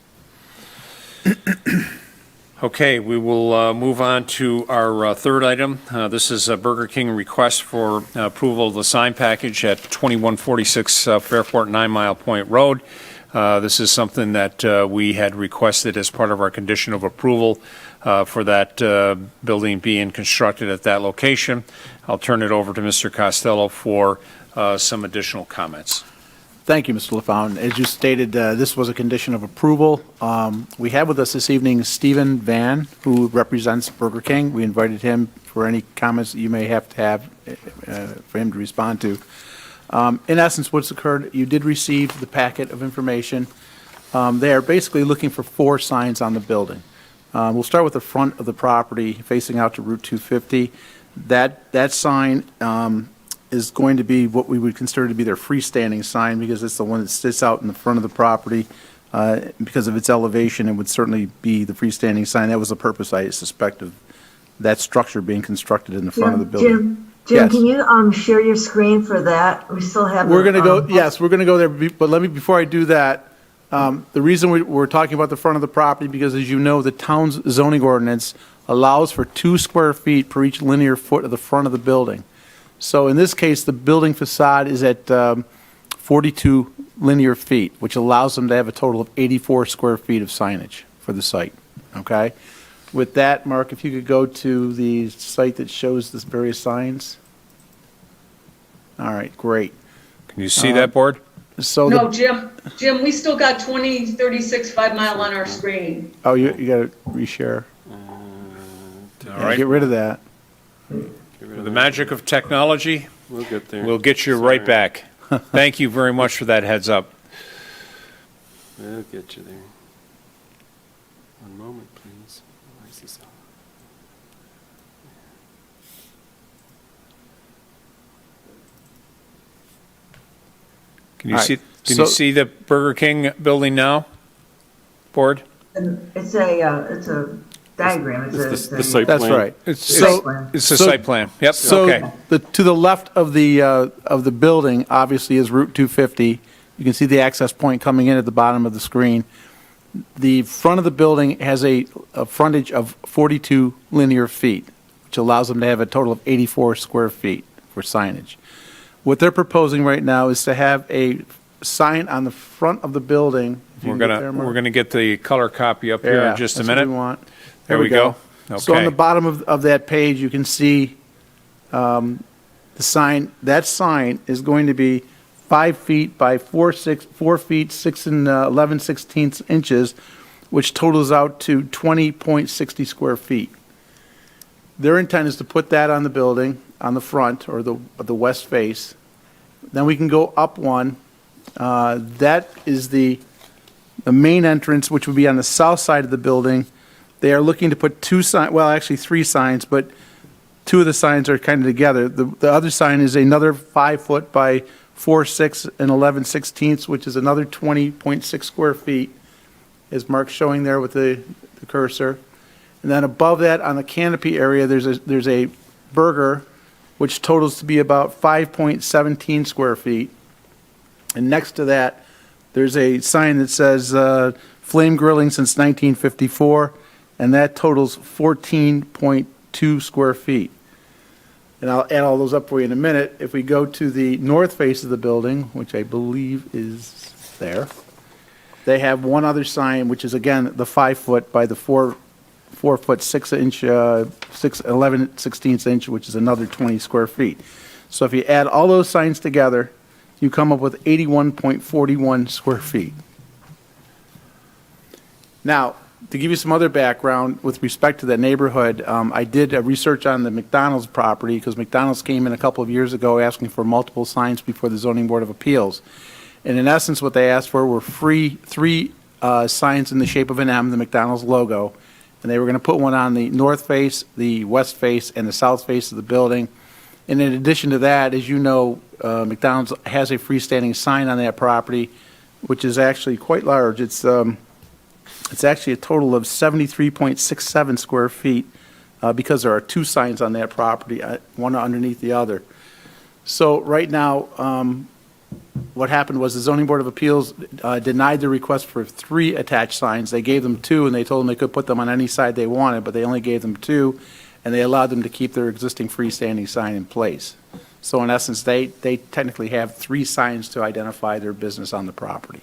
Okay, we will move on to our third item. This is a Burger King request for approval of the sign package at 2146 Fairport 9 Mile Point Road. This is something that we had requested as part of our condition of approval for that building being constructed at that location. I'll turn it over to Mr. Costello for some additional comments. Thank you, Mr. LaFountain. As you stated, this was a condition of approval. We have with us this evening Stephen Van, who represents Burger King. We invited him for any comments that you may have to have for him to respond to. In essence, what's occurred, you did receive the packet of information. They are basically looking for 4 signs on the building. We'll start with the front of the property facing out to Route 250. That sign is going to be what we would consider to be their freestanding sign, because it's the one that sits out in the front of the property. Because of its elevation, it would certainly be the freestanding sign. That was the purpose, I suspect, of that structure being constructed in the front of the building. Jim, Yes. can you share your screen for that? We still have. We're going to go, yes, we're going to go there, but let me, before I do that, the reason we're talking about the front of the property, because as you know, the town's zoning ordinance allows for 2 square feet per each linear foot of the front of the building. So in this case, the building facade is at 42 linear feet, which allows them to have a total of 84 square feet of signage for the site, okay? With that, Mark, if you could go to the site that shows the various signs. All right, great. Can you see that, board? So, No, Jim, we still got 2036 5 Mile on our screen. oh, you got to reshare. All Yeah, right. get rid of that. The magic of technology, We'll get there. we'll get you right back. Thank you very much for that heads up. We'll get you there. One moment, please. Why is this on? Can you All right. see, can So- you see the Burger King building now, board? And it's a diagram. It's the site That's plan. right. It's Site plan. It's a So- site plan. Yep, So okay. to the left of the building, obviously, is Route 250. You can see the access point coming in at the bottom of the screen. The front of the building has a frontage of 42 linear feet, which allows them to have a total of 84 square feet for signage. What they're proposing right now is to have a sign on the front of the building. If you We're can get there, Mark. we're gonna get the color copy up here Yeah, in just a that's what minute. we want. There we go. So on Okay. the bottom of that page, you can see the sign. That sign is going to be 5 feet by 4 feet, 6 and 11/16 inches, which totals out to 20.60 square feet. Their intent is to put that on the building, on the front, or the west face. Then we can go up one. That is the main entrance, which would be on the south side of the building. They are looking to put 2 signs, well, actually 3 signs, but 2 of the signs are kind of together. The other sign is another 5 foot by 4, 6, and 11/16, which is another 20.6 square feet, as Mark's showing there with the cursor. And then above that, on the canopy area, there's a burger, which totals to be about 5.17 square feet. And next to that, there's a sign that says flame grilling since 1954, and that totals 14.2 square feet. And I'll add all those up for you in a minute. If we go to the north face of the building, which I believe is there, they have one other sign, which is again the 5 foot by the 4 foot 6 inch, 11/16 inch, which is another 20 square feet. So if you add all those signs together, you come up with 81.41 square feet. Now, to give you some other background with respect to that neighborhood, I did a research on the McDonald's property because McDonald's came in a couple of years ago asking for multiple signs before the Zoning Board of Appeals. And in essence, what they asked for were three signs in the shape of an M, the McDonald's logo. And they were going to put one on the north face, the west face, and the south face of the building. And in addition to that, as you know, McDonald's has a freestanding sign on that property, which is actually quite large. It's actually a total of 73.67 square feet because there are two signs on that property, one underneath the other. So right now, what happened was the Zoning Board of Appeals denied the request for 3 attached signs. They gave them 2, and they told them they could put them on any side they wanted, but they only gave them 2, and they allowed them to keep their existing freestanding sign in place. So in essence, they technically have 3 signs to identify their business on the property.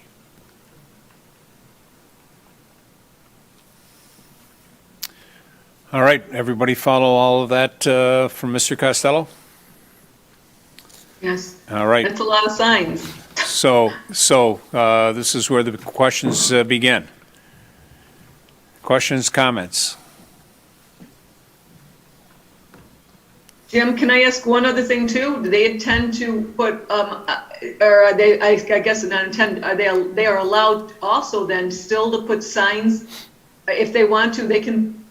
All right, everybody follow all of that from Mr. Costello? Yes. All right. That's a lot of signs. So this is where the questions begin. Questions, comments? Jim, can I ask one other thing too? Do they intend to put, or are they, I guess not intend, they are allowed also then still to put signs? If they want to, they can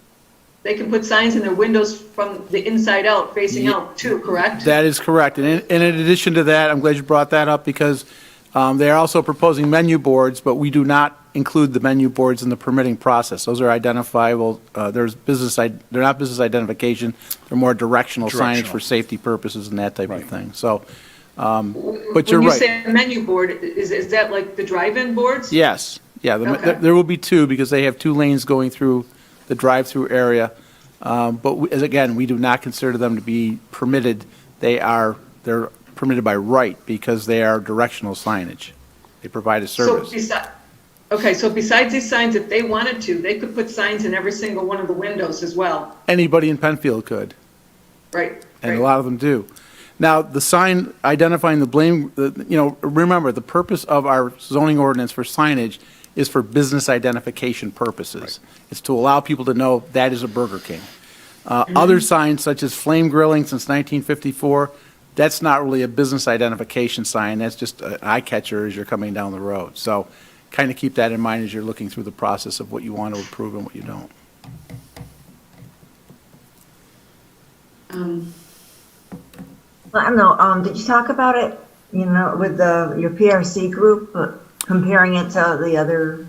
put signs in their windows from the inside out, facing out too, correct? That is correct. And in addition to that, I'm glad you brought that up because they are also proposing menu boards, but we do not include the menu boards in the permitting process. Those are identifiable. They're not business identification. They're more directional signage for safety purposes and that type of thing. So, but you're right. When you say a menu board, is that like the drive-in boards? Yes. Yeah, Okay. there will be 2 because they have 2 lanes going through the drive-through area. But again, we do not consider them to be permitted. They're permitted by right because they are directional signage. They provide a service. So besides these signs, if they wanted to, they could put signs in every single one of the windows as well. Anybody in Penfield could, Right. and a lot of them do. Now, the sign identifying the blame, remember, the purpose of our zoning ordinance for signage is for business identification purposes. It's to allow people to know that is a Burger King. Other signs, such as flame grilling since 1954, that's not really a business identification sign. That's just an eye catcher as you're coming down the road. So kind of keep that in mind as you're looking through the process of what you want to approve and what you don't. I don't know, did you talk about it, with your PRC group, comparing it to the other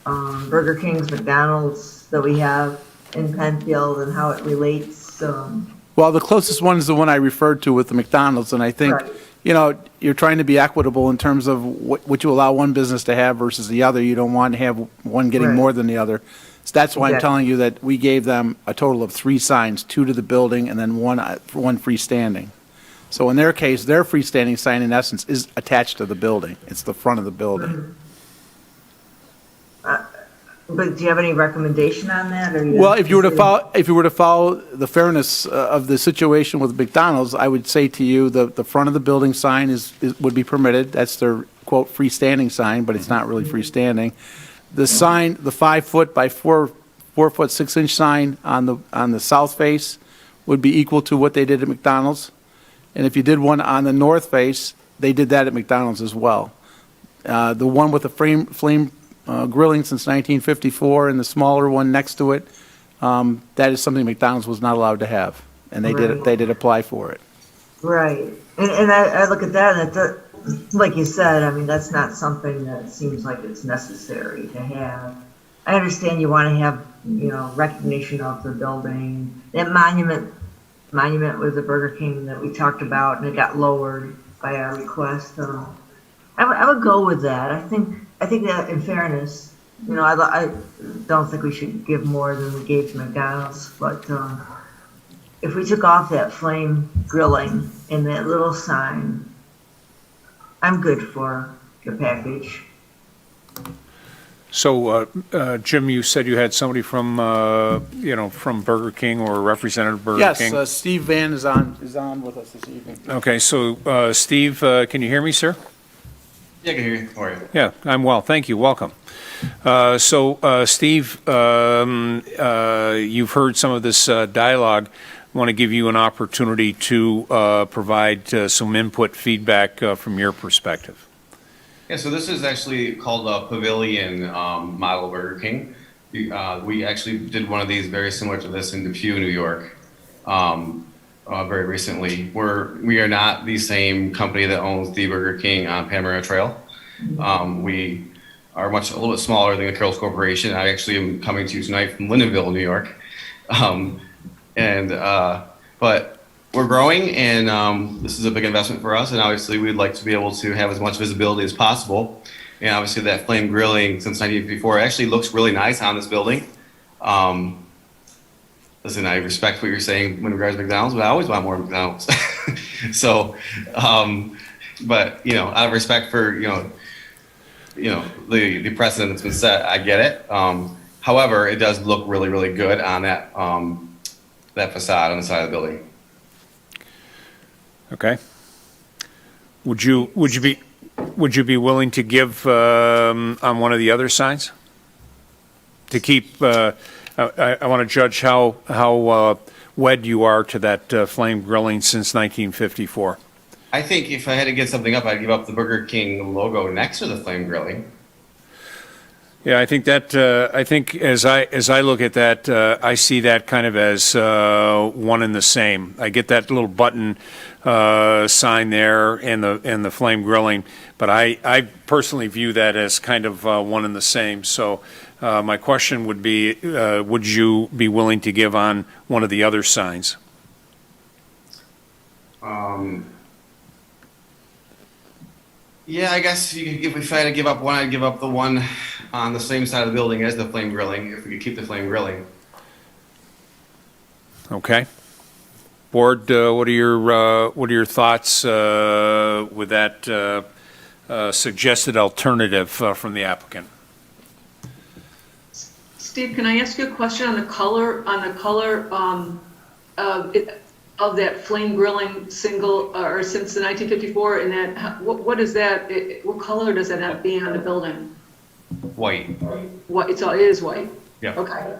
Burger Kings, McDonald's that we have in Penfield and how it relates? Well, the closest one is the one I referred to with the McDonald's, and I think, Right. You're trying to be equitable in terms of what you allow one business to have versus the other. You don't want to have one getting Right. more than the other. So that's why I'm Exactly. telling you that we gave them a total of 3 signs, 2 to the building and then one freestanding. So in their case, their freestanding sign in essence is attached to the building. It's the front of the building. But do you have any recommendation on that? Or Well, if you were to follow the fairness of the situation with McDonald's, I would say to you the front of the building sign would be permitted. That's their quote freestanding sign, but it's not really freestanding. The sign, the 5 foot by 4 foot 6 inch sign on the south face would be equal to what they did at McDonald's. And if you did one on the north face, they did that at McDonald's as well. The one with the flame grilling since 1954 and the smaller one next to it, that is something McDonald's was not allowed to have. And they did apply for it. Right. And I look at that and like you said, I mean, that's not something that seems like it's necessary to have. I understand you want to have, recognition of the building. That monument was a Burger King that we talked about and it got lowered by our request. I would go with that. I think that in fairness, I don't think we should give more than we gave to McDonald's, but if we took off that flame grilling and that little sign, I'm good for the package. So, Jim, you said you had somebody from, from Burger King or a representative of Burger King? Yes, Steve Van is on with us this evening. Okay, so, Steve, can you hear me, sir? Yeah, I can hear you. How are you? Yeah, I'm well, thank you, welcome. Steve, you've heard some of this dialogue. I want to give you an opportunity to provide some input, feedback from your perspective. Yeah, so this is actually called a Pavilion model Burger King. We actually did one of these very similar to this in Depew, New York, very recently. We are not the same company that owns the Burger King on Panorama Trail. We are a little bit smaller than the Carroll's Corporation. I actually am coming to you tonight from Lindenville, New York. But we're growing, and this is a big investment for us, and obviously we'd like to be able to have as much visibility as possible. And obviously that flame grilling since 1954 actually looks really nice on this building. Listen, I respect what you're saying when regards to McDonald's, but I always want more McDonald's. So, but out of respect for the precedent that's been set, I get it. However, it does look really, really good on that facade on the side of the building. Okay. Would you be willing to give on one of the other signs? To keep, I want to judge how wed you are to that flame grilling since 1954. I think if I had to get something up, I'd give up the Burger King logo next to the flame grilling. Yeah, I think that as I look at that, I see that kind of as one and the same. I get that little button sign there and the flame grilling, but I personally view that as kind of one and the same. So my question would be, would you be willing to give on one of the other signs? Yeah, I guess if I had to give up one, I'd give up the one on the same side of the building as the flame grilling, if we could keep the flame grilling. Okay. Board, what are your thoughts with that suggested alternative from the applicant? Steve, can I ask you a question on the color of that flame grilling single, or since the 1954, and that, what is that, what color does that have be on the building? White. What, it is white? Yeah. Okay.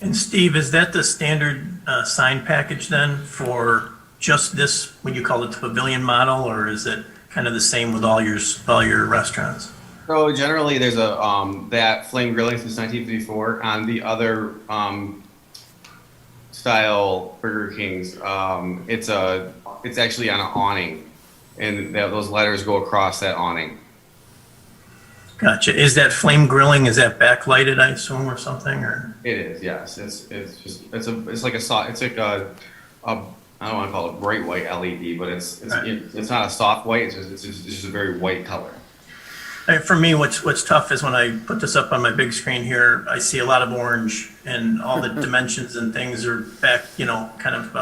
And Steve, is that the standard sign package then for just this, when you call it the pavilion model, or is it kind of the same with all your restaurants? So generally there's that flame grilling since 1954 on the other style Burger Kings. It's actually on an awning, and those letters go across that awning. Gotcha. Is that flame grilling, is that backlighted, I assume, or something, or? It is, yes. It's like a I don't want to call it bright white LED, but it's not a soft white. It's just a very white color. For me, what's tough is when I put this up on my big screen here, I see a lot of orange, and all the dimensions and things are back, kind of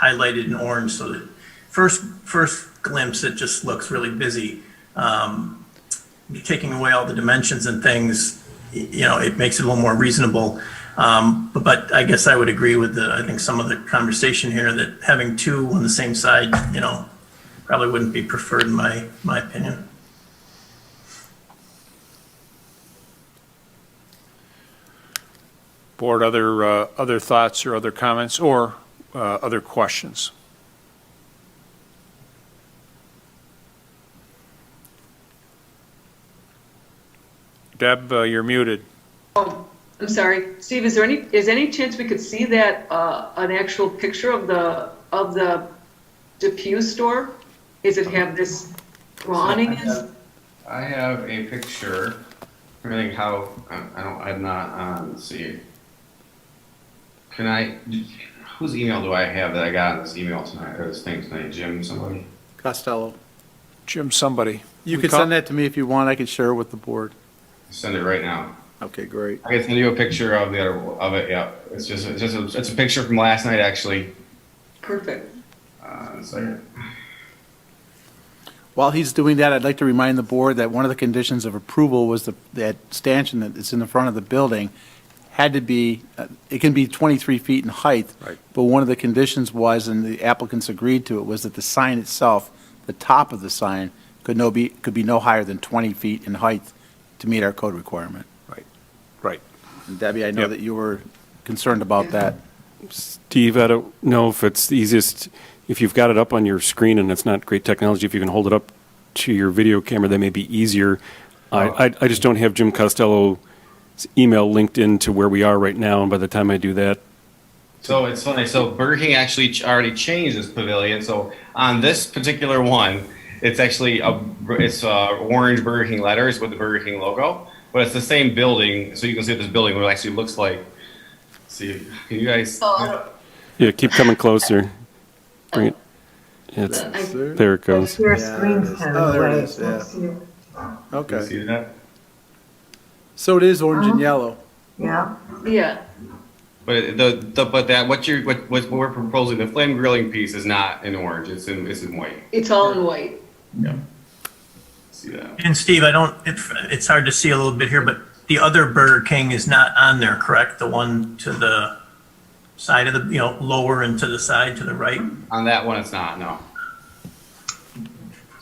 highlighted in orange. So that first glimpse, it just looks really busy. Taking away all the dimensions and things, it makes it a little more reasonable. But I guess I would agree with I think some of the conversation here that having two on the same side, probably wouldn't be preferred in my opinion. Board, other thoughts or other comments or other questions? Deb, you're muted. Oh, I'm sorry. Steve, is there any chance we could see that, an actual picture of the Depew store? Is it have this awning is? I have a picture. I think how, I'm not, let's see. Whose email do I have that I got in this email tonight, or this thing tonight? Jim, somebody? Costello. Jim, somebody. You can send that to me if you want. I can share it with the board. Send it right now. Okay, great. I can send you a picture of it. Yeah, it's a picture from last night actually. Perfect. So, While he's doing that, I'd like to remind the board that one of the conditions of approval was that stanchion that's in the front of the building had to be, it can be 23 feet in height. Right. But one of the conditions was, and the applicants agreed to it, was that the sign itself, the top of the sign, could be no higher than 20 feet in height to meet our code requirement. Right. And Debbie, I know Yep. that you were concerned about that. Steve, I don't know if it's the easiest, if you've got it up on your screen and it's not great technology, if you can hold it up to your video camera, that may be easier. I just don't have Jim Costello's email linked into where we are right now, and by the time I do that, So it's funny. So Burger King actually already changed this pavilion. So on this particular one, it's actually orange Burger King letters with the Burger King logo, but it's the same building. So you can see what this building what it actually looks like. See, can you guys? yeah, keep coming closer. Bring it. It's, there it goes. Your Yeah, screen's there it is. kind Oh, of there it away. is, yeah. Can you Okay. see that? So it is orange and yellow. Yeah, Yeah, But what we're proposing, the flame grilling piece is not in orange. It's in white. it's all in white. See that? And Steve, it's hard to see a little bit here, but the other Burger King is not on there, correct? The one to the side of the, lower and to the side, to the right? On that one, it's not. No.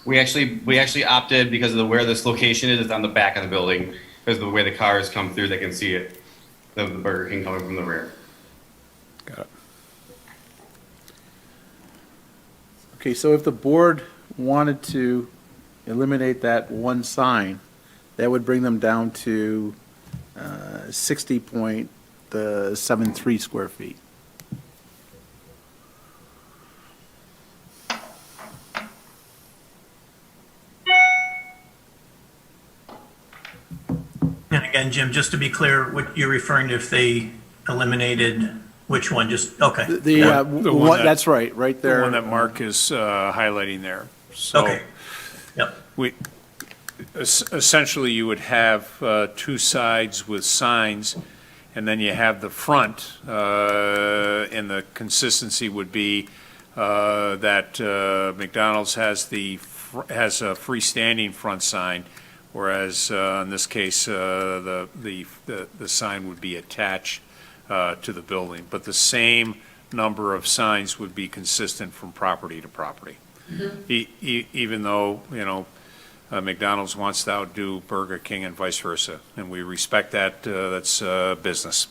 We actually opted because of where this location is. It's on the back of the building because of the way the cars come through. They can see it. The Burger King coming from the rear. Got it. Okay, so if the board wanted to eliminate that one sign, that would bring them down to 60.73 square feet. And again, Jim, just to be clear, what you're referring to, if they eliminated which one, just, okay. The one one, that- that's right The there. one that Mark is highlighting there. So Okay, yep, essentially, you would have two sides with signs, and then you have the front, and the consistency would be that McDonald's has a freestanding front sign, whereas in this case, the sign would be attached to the building. But the same number of signs would be consistent from property to property. Even though, McDonald's wants to outdo Burger King and vice versa, and we respect that, that's business.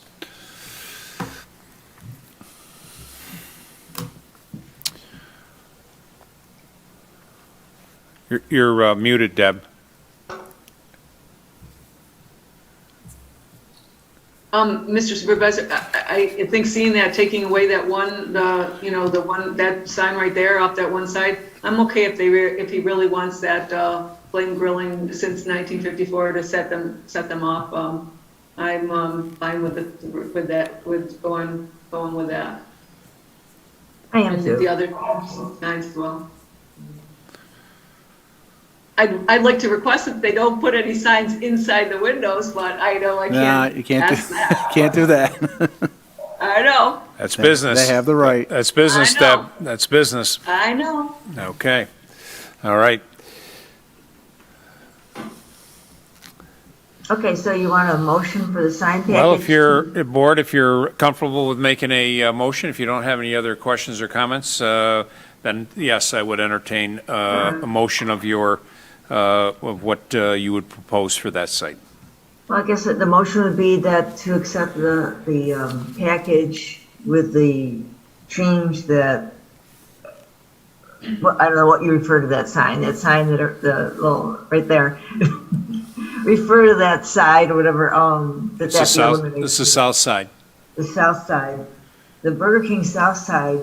You're muted, Deb. Mr. Supervisor, I think seeing that, taking away that one, that sign right there off that one side, I'm okay if he really wants that, flame grilling since 1954 to set them off. I'm fine with that, with going with that. I am And the too. other signs as well. I'd like to request that they don't put any signs inside the windows, but I know I Nah, can't you can't ask that. can't do that. I know, That's business. They have the right. That's business, I know. Deb. That's business. I know. Okay. All right. Okay, so you want a motion for the sign package? Well, if board, if you're comfortable with making a motion, if you don't have any other questions or comments, then yes, I would entertain a motion of what you would propose for that site. Well, I guess that the motion would be that to accept the package with the change that, well, I don't know what you refer to that sign that the little, right there. Refer to that side or whatever, that be eliminated. This is the south side. The south side, the Burger King south side,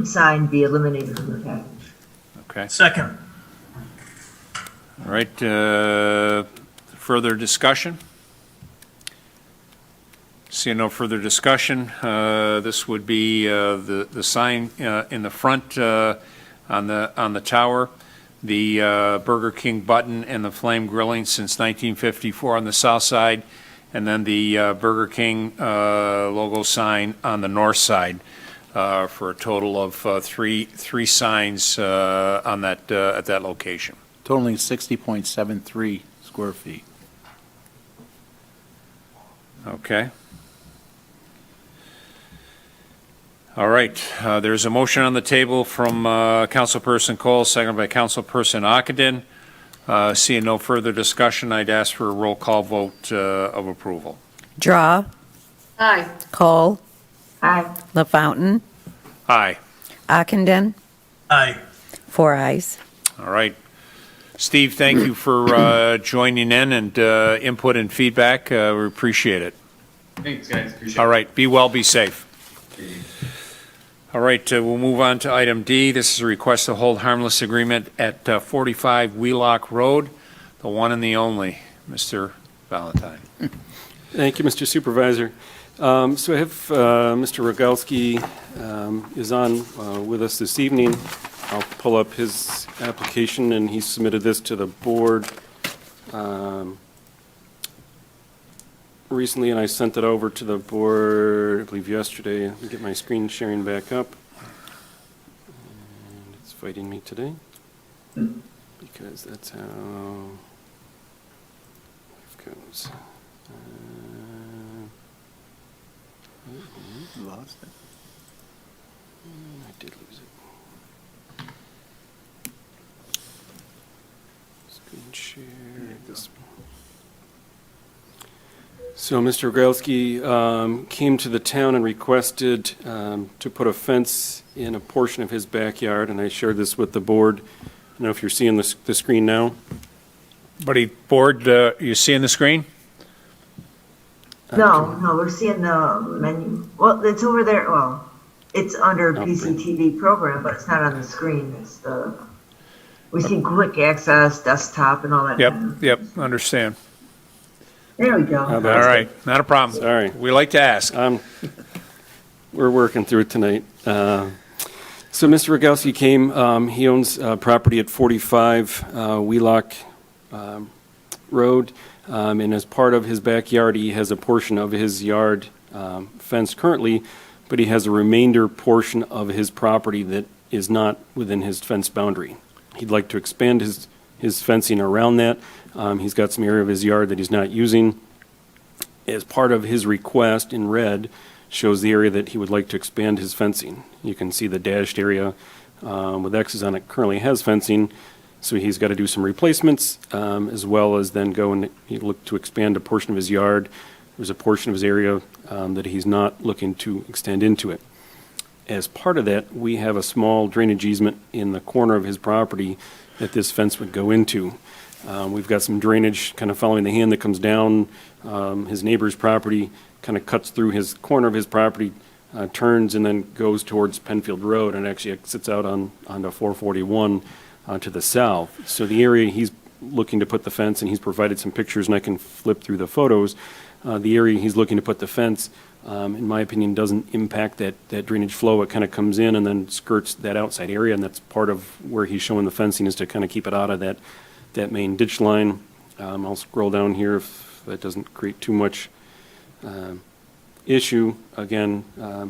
sign be eliminated from the package. Okay. second. All right. Further discussion? Seeing no further discussion, this would be the sign in the front on the tower, the Burger King button and the flame grilling since 1954 on the south side, and then the Burger King logo sign on the north side for a total of three signs on that at that location. Totaling 60.73 square feet. Okay. All right, there's a motion on the table from Councilperson Cole, seconded by Councilperson Ockenden. Seeing no further discussion, I'd ask for a roll call vote of approval. Draw, Aye. Cole, Aye. LaFountain, Aye. Ockenden, Aye. 4 eyes. All right. Steve, thank you for joining in and input and feedback. We appreciate it. Thanks, guys. Appreciate it. All right. Be well, be safe. All right, we'll move on to item D. This is a request to hold harmless agreement at 45 Wheelock Road, the one and the only, Mr. Valentine. Thank you, Mr. Supervisor. So I have Mr. Rogalski is on with us this evening. I'll pull up his application, and he submitted this to the board recently, and I sent it over to the board, I believe yesterday. Let me get my screen sharing back up. And it's fighting me today, because that's how life goes. Lost it. I did lose it. Screen share this. So Mr. Grelski came to the town and requested to put a fence in a portion of his backyard, and I shared this with the board. I don't know if you're seeing the screen now. Buddy, board, you seeing the screen? No, we're seeing the menu. Well, it's over there. Well, it's under Okay. PCTV program, but it's not on the screen. It's we see quick access, desktop, and all that. Yep, understand. There we go. How All about- right, not a problem. Sorry. We like to ask. We're working through it tonight. So Mr. Rogalski came, he owns property at 45 Wheelock Road, and as part of his backyard, he has a portion of his yard fenced currently, but he has a remainder portion of his property that is not within his fence boundary. He'd like to expand his fencing around that. He's got some area of his yard that he's not using. As part of his request in red shows the area that he would like to expand his fencing. You can see the dashed area with X's on it currently has fencing, so he's got to do some replacements as well as then go and look to expand a portion of his yard. There's a portion of his area that he's not looking to extend into it. As part of that, we have a small drainage easement in the corner of his property that this fence would go into. We've got some drainage kind of following the hand that comes down his neighbor's property, kind of cuts through his corner of his property, turns and then goes towards Penfield Road and actually exits out onto 441 to the south. So the area he's looking to put the fence, and he's provided some pictures, and I can flip through the photos. The area he's looking to put the fence, in my opinion, doesn't impact that drainage flow. It kind of comes in and then skirts that outside area, and that's part of where he's showing the fencing is to kind of keep it out of that main ditch line. I'll scroll down here if that doesn't create too much issue. Again,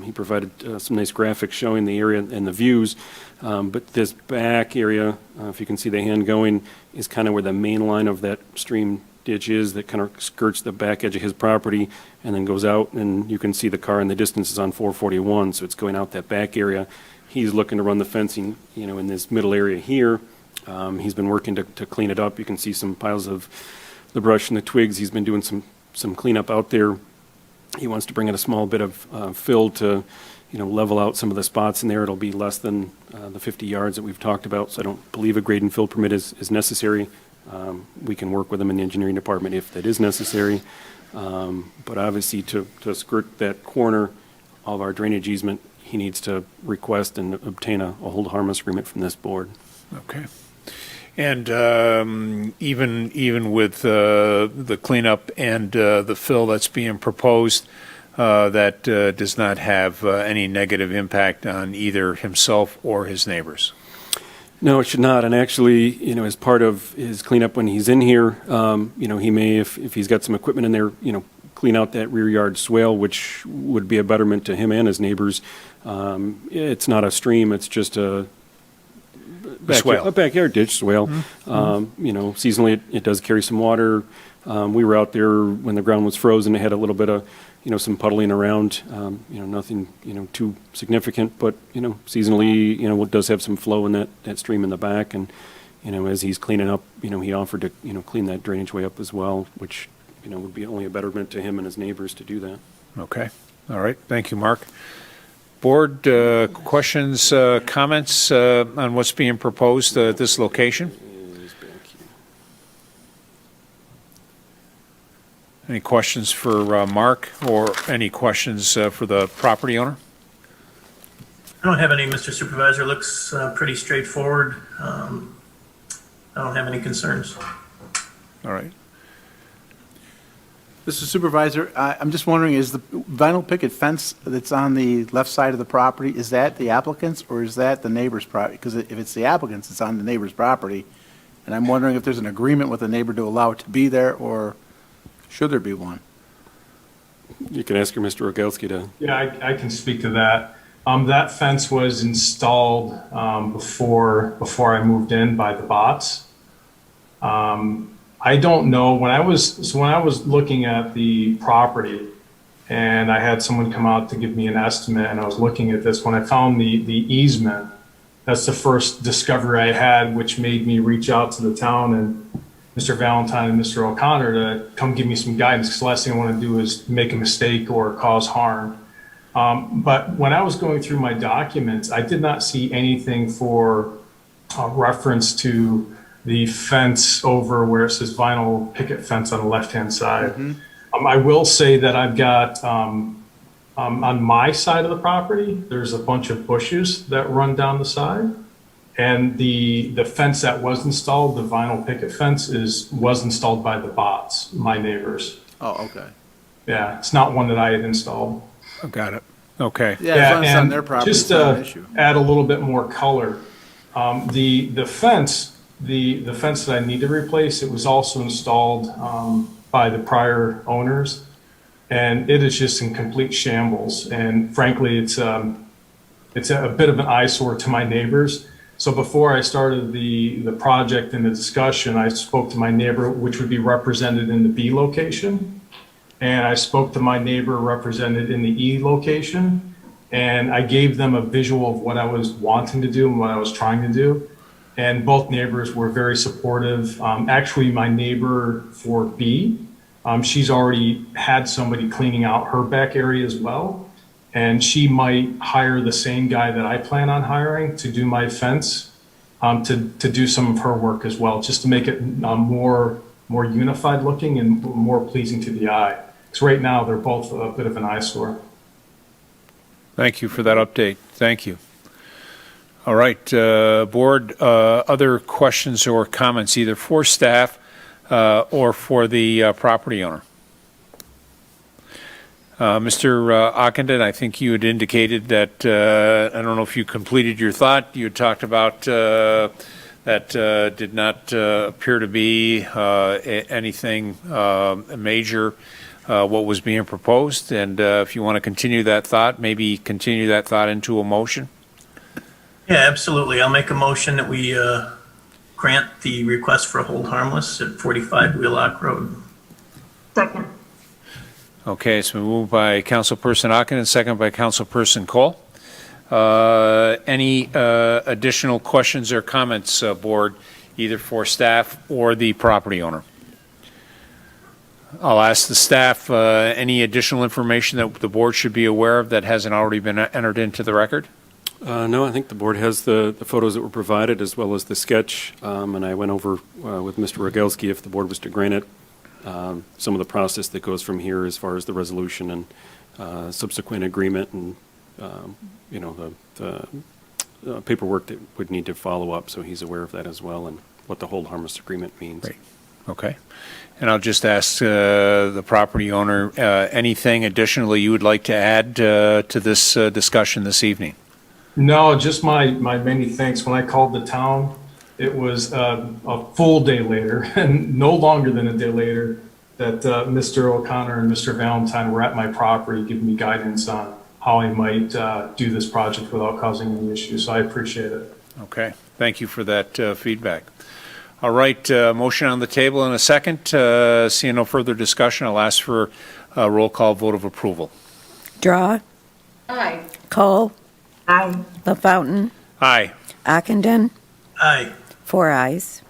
he provided some nice graphics showing the area and the views, but this back area, if you can see the hand going, is kind of where the main line of that stream ditch is that kind of skirts the back edge of his property and then goes out, and you can see the car in the distance is on 441, so it's going out that back area. He's looking to run the fencing, in this middle area here. He's been working to clean it up. You can see some piles of the brush and the twigs. He's been doing some cleanup out there. He wants to bring in a small bit of fill to, level out some of the spots in there. It'll be less than the 50 yards that we've talked about, so I don't believe a grade and fill permit is necessary. We can work with them in the engineering department if that is necessary. But obviously to skirt that corner of our drainage easement, he needs to request and obtain a hold harmless agreement from this board. Okay. And even with the cleanup and the fill that's being proposed, that does not have any negative impact on either himself or his neighbors? No, it should not. And actually, as part of his cleanup when he's in here, he may, if he's got some equipment in there, clean out that rear yard swale, which would be a betterment to him and his neighbors. It's not a stream, it's just a backyard ditch swale. Seasonally it does carry some water. We were out there when the ground was frozen. It had a little bit of, some puddling around. Nothing, too significant, but seasonally, it does have some flow in that stream in the back, and as he's cleaning up, he offered to, clean that drainage way up as well, which, would be only a betterment to him and his neighbors to do that. Okay, all right, thank you, Mark. Board, questions, comments on what's being proposed at this location? Is back here. Any questions for Mark, or any questions for the property owner? I don't have any, Mr. Supervisor. Looks pretty straightforward. I don't have any concerns. All right. Mr. Supervisor, I'm just wondering, is the vinyl picket fence that's on the left side of the property, is that the applicant's or is that the neighbor's property? Because if it's the applicant's, it's on the neighbor's property. And I'm wondering if there's an agreement with the neighbor to allow it to be there, or should there be one? You can ask your Mr. Rogalski to. Yeah, I can speak to that. That fence was installed before I moved in by the bots. I don't know, when I was looking at the property and I had someone come out to give me an estimate and I was looking at this, when I found the easement, that's the first discovery I had, which made me reach out to the town and Mr. Valentine and Mr. O'Connor to come give me some guidance, because the last thing I want to do is make a mistake or cause harm. But when I was going through my documents, I did not see anything for reference to the fence over where it says vinyl picket fence on the left-hand side. Mm-hmm. I will say that I've got, on my side of the property, there's a bunch of bushes that run down the side. And the fence that was installed, the vinyl picket fence, was installed by the bots, my neighbors. Oh, okay. Yeah, it's not one that I had installed. Oh, got it. Okay. Yeah, as long as it's on their property, just it's not an to issue. add a little bit more color, the fence that I need to replace, it was also installed by the prior owners, and it is just in complete shambles. And frankly, it's a bit of an eyesore to my neighbors. So before I started the project and the discussion, I spoke to my neighbor, which would be represented in the B location. And I spoke to my neighbor represented in the E location. And I gave them a visual of what I was wanting to do and what I was trying to do. And both neighbors were very supportive. Actually, my neighbor for B, she's already had somebody cleaning out her back area as well. And she might hire the same guy that I plan on hiring to do my fence, to do some of her work as well, just to make it more unified looking and more pleasing to the eye. Because right now, they're both a bit of an eyesore. Thank you for that update. Thank you. All right, board, other questions or comments, either for staff or for the property owner? Mr. Ockenden, I think you had indicated that, I don't know if you completed your thought, you had talked about that did not appear to be anything major, what was being proposed, and if you want to continue that thought, maybe continue that thought into a motion? Yeah, absolutely. I'll make a motion that we grant the request for a hold harmless at 45 Wheelock Road. Second. Okay, it's been moved by Councilperson Ockenden, second by Councilperson Cole. Any additional questions or comments, board, either for staff or the property owner? I'll ask the staff, any additional information that the board should be aware of that hasn't already been entered into the record? No, I think the board has the photos that were provided as well as the sketch, and I went over with Mr. Rogalski, if the board was to grant it, some of the process that goes from here as far as the resolution and subsequent agreement and, the paperwork that would need to follow up, so he's aware of that as well and what the hold harmless agreement means. Great. Okay. And I'll just ask the property owner, anything additionally you would like to add to this discussion this evening? No, just my many thanks. When I called the town, it was a full day later, and no longer than a day later, that Mr. O'Connor and Mr. Valentine were at my property giving me guidance on how I might do this project without causing any issues. So I appreciate it. Okay. Thank you for that feedback. All right. Motion on the table in a second. Seeing no further discussion, I'll ask for a roll call vote of approval. Draw, Aye. Cole, Aye. LaFountain, Aye. Ockenden, Aye. 4 eyes.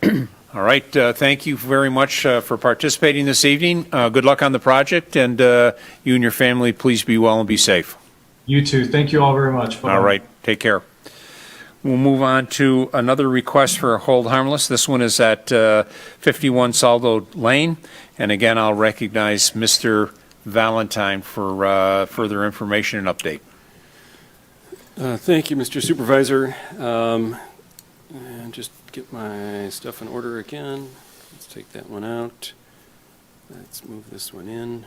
All right, thank you very much for participating this evening. Good luck on the project, and you and your family, please be well and be safe. You too. Thank you all very much. Bye-bye. All right, take care. We'll move on to another request for a hold harmless. This one is at 51 Saldo Lane. And again, I'll recognize Mr. Valentine for further information and update. Thank you, Mr. Supervisor. And just get my stuff in order again. Let's take that one out. Let's move this one in.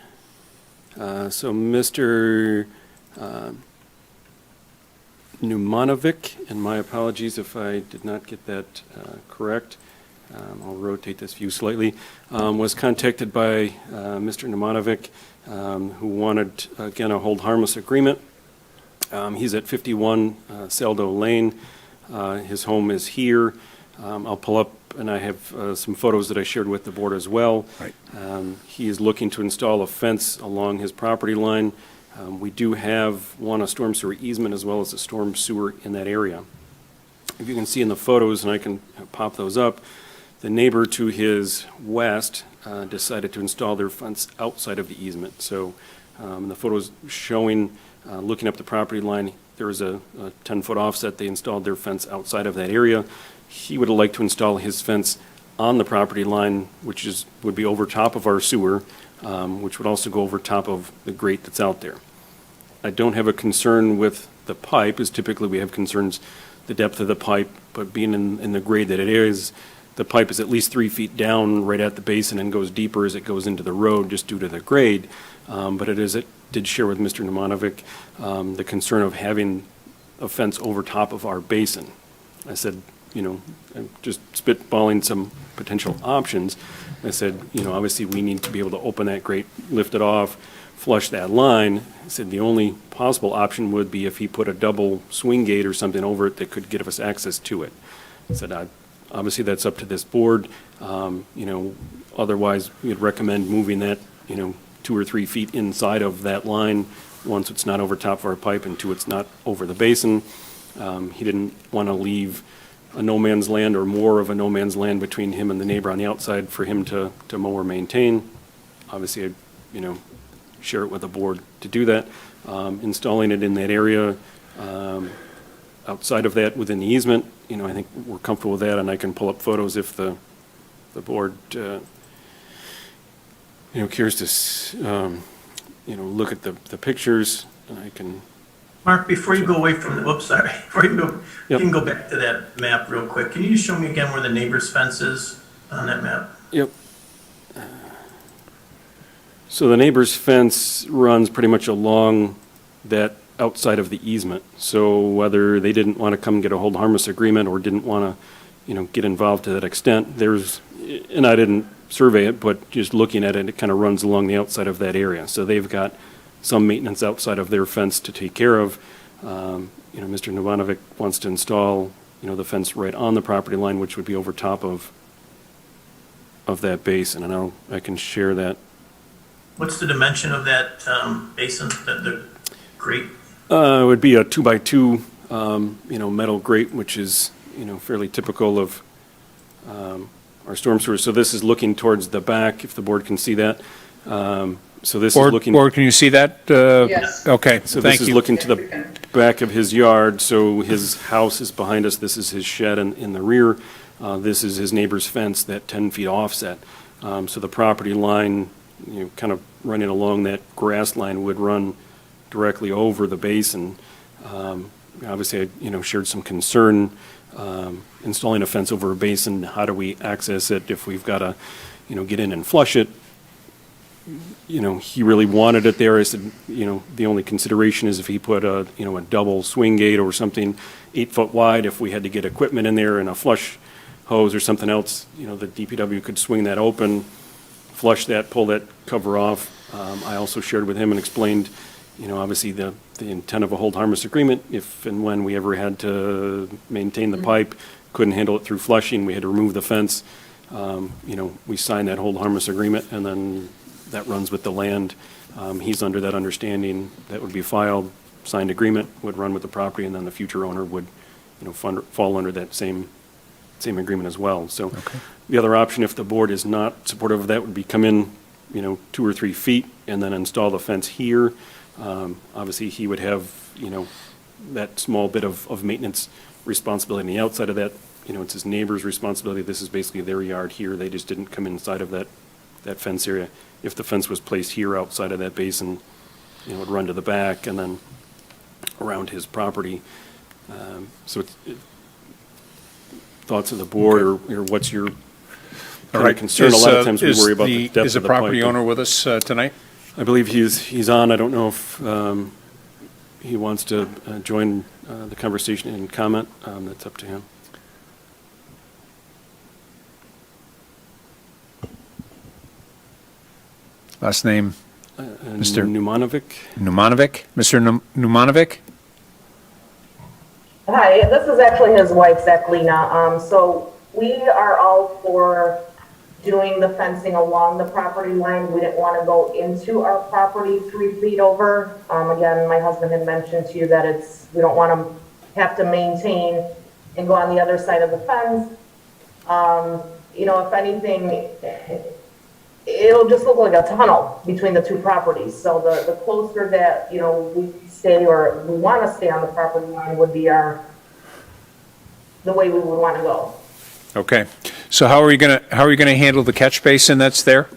So Mr. Numanovic, and my apologies if I did not get that correct. I'll rotate this view slightly. Was contacted by Mr. Numanovic, who wanted, again, a hold harmless agreement. He's at 51 Saldo Lane. His home is here. I'll pull up, and I have some photos that I shared with the board as well. Right. He is looking to install a fence along his property line. We do have, a storm sewer easement as well as a storm sewer in that area. If you can see in the photos, and I can pop those up, the neighbor to his west decided to install their fence outside of the easement. So the photos showing, looking up the property line, there was a 10-foot offset. They installed their fence outside of that area. He would like to install his fence on the property line, which would be over top of our sewer, which would also go over top of the grate that's out there. I don't have a concern with the pipe, as typically we have concerns the depth of the pipe, but being in the grade that it is, the pipe is at least 3 feet down right at the basin and goes deeper as it goes into the road just due to the grade. But it did share with Mr. Nemanovic the concern of having a fence over top of our basin. I said, I'm just spitballing some potential options. I said, obviously we need to be able to open that grate, lift it off, flush that line. I said the only possible option would be if he put a double swing gate or something over it that could give us access to it. I said, obviously that's up to this board. Otherwise we'd recommend moving that, 2 or 3 feet inside of that line. Once it's not over top of our pipe and 2, it's not over the basin. He didn't want to leave a no man's land or more of a no man's land between him and the neighbor on the outside for him to mow or maintain. Obviously, share it with the board to do that. Installing it in that area, outside of that within the easement, I think we're comfortable with that, and I can pull up photos if the board, cares to, look at the pictures, and I can. Mark, before you go away from sorry, before you go, Yep. you can go back to that map real quick. Can you just show me again where the neighbor's fence is on that map? Yep. So the neighbor's fence runs pretty much along that outside of the easement. So whether they didn't want to come get a hold harmless agreement or didn't want to, get involved to that extent, and I didn't survey it, but just looking at it, it kind of runs along the outside of that area. So they've got some maintenance outside of their fence to take care of. Mr. Novanovic wants to install, the fence right on the property line, which would be over top of that basin, and I can share that. What's the dimension of that basin, the grate? It would be a 2x2, metal grate, which is, fairly typical of our storm sewers. So this is looking towards the back, if the board can see that. So this is looking. Board, can you see that? Yes. Okay, So thank this is you. looking to the back of his yard, so his house is behind us, this is his shed in the rear, this is his neighbor's fence, that 10 feet offset. So the property line, kind of running along that grass line would run directly over the basin. Obviously, I, shared some concern installing a fence over a basin, how do we access it if we've got to, get in and flush it? He really wanted it there. I said, the only consideration is if he put a double swing gate or something 8 foot wide, if we had to get equipment in there and a flush hose or something else, the DPW could swing that open, flush that, pull that cover off. I also shared with him and explained, obviously the intent of a hold harmless agreement, if and when we ever had to maintain the pipe, couldn't handle it through flushing, we had to remove the fence. We signed that hold harmless agreement, and then that runs with the land. He's under that understanding. That would be filed, signed agreement, would run with the property, and then the future owner would, fall under that same same agreement as well. So the other option, if the board is not supportive of that, would be come in, 2 or 3 feet and then install the fence here. Obviously, he would have, that small bit of maintenance responsibility on the outside of that. It's his neighbor's responsibility. This is basically their yard here. They just didn't come inside of that fence area. If the fence was placed here outside of that basin, it would run to the back and then around his property. So thoughts of the board, or what's your kind of concern? A lot of times we worry about the depth of the pipe. Is the property owner with us tonight? I believe he's on. I don't know if he wants to join the conversation and comment. That's up to him. Last name, Mr. Numanovic. Numanovic? Mr. Numanovic? Hi, this is actually his wife, Zachlina. So we are all for doing the fencing along the property line. We didn't want to go into our property 3 feet over. Again, my husband had mentioned to you that we don't want to have to maintain and go on the other side of the fence. If anything, it'll just look like a tunnel between the two properties. So the closer that, we stay or we want to stay on the property line would be the way we would want to go. Okay. So how are you gonna handle the catch basin that's there?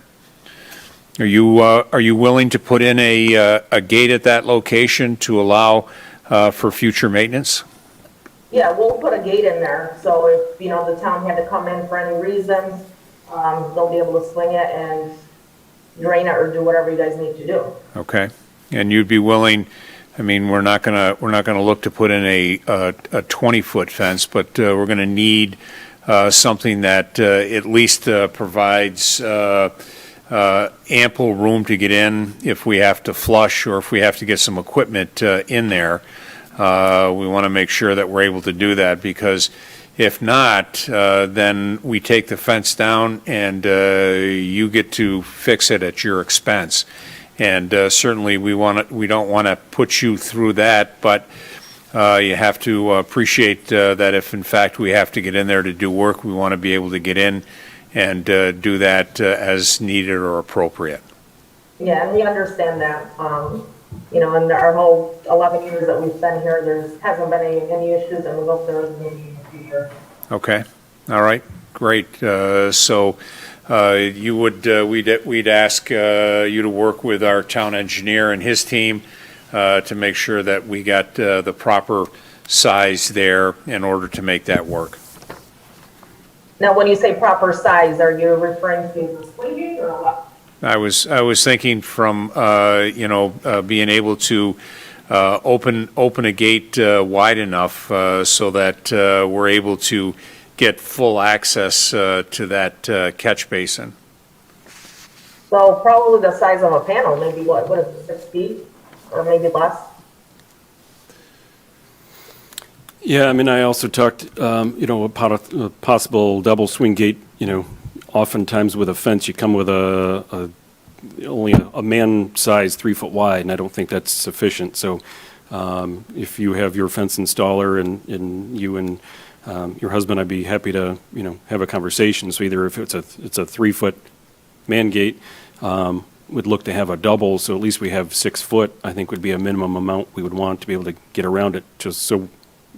Are you willing to put in a gate at that location to allow for future maintenance? Yeah, we'll put a gate in there. So if, the town had to come in for any reason, they'll be able to swing it and drain it or do whatever you guys need to do. Okay. And you'd be willing, we're not gonna look to put in a 20-foot fence, but we're gonna need something that at least provides ample room to get in if we have to flush or if we have to get some equipment in there. We want to make sure that we're able to do that, because if not, then we take the fence down and you get to fix it at your expense. And certainly we don't want to put you through that, but you have to appreciate that if in fact we have to get in there to do work, we want to be able to get in and do that as needed or appropriate. Yeah, and we understand that. In our whole 11 years that we've been here, there hasn't been any issues, and we hope there isn't any in the future. Okay. All right. Great. So we'd ask you to work with our town engineer and his team to make sure that we got the proper size there in order to make that work. Now, when you say proper size, are you referring to the swinging or what? I was thinking from being able to open a gate wide enough so that we're able to get full access to that catch basin. So probably the size of a panel, maybe what is it, 6 feet or maybe less? Yeah, I also talked, about a possible double swing gate. Oftentimes with a fence, you come with only a man size 3 foot wide, and I don't think that's sufficient. So if you have your fence installer and you and your husband, I'd be happy to, have a conversation. So either if it's a 3 foot man gate, would look to have a double, so at least we have 6 foot, I think would be a minimum amount we would want to be able to get around it, just so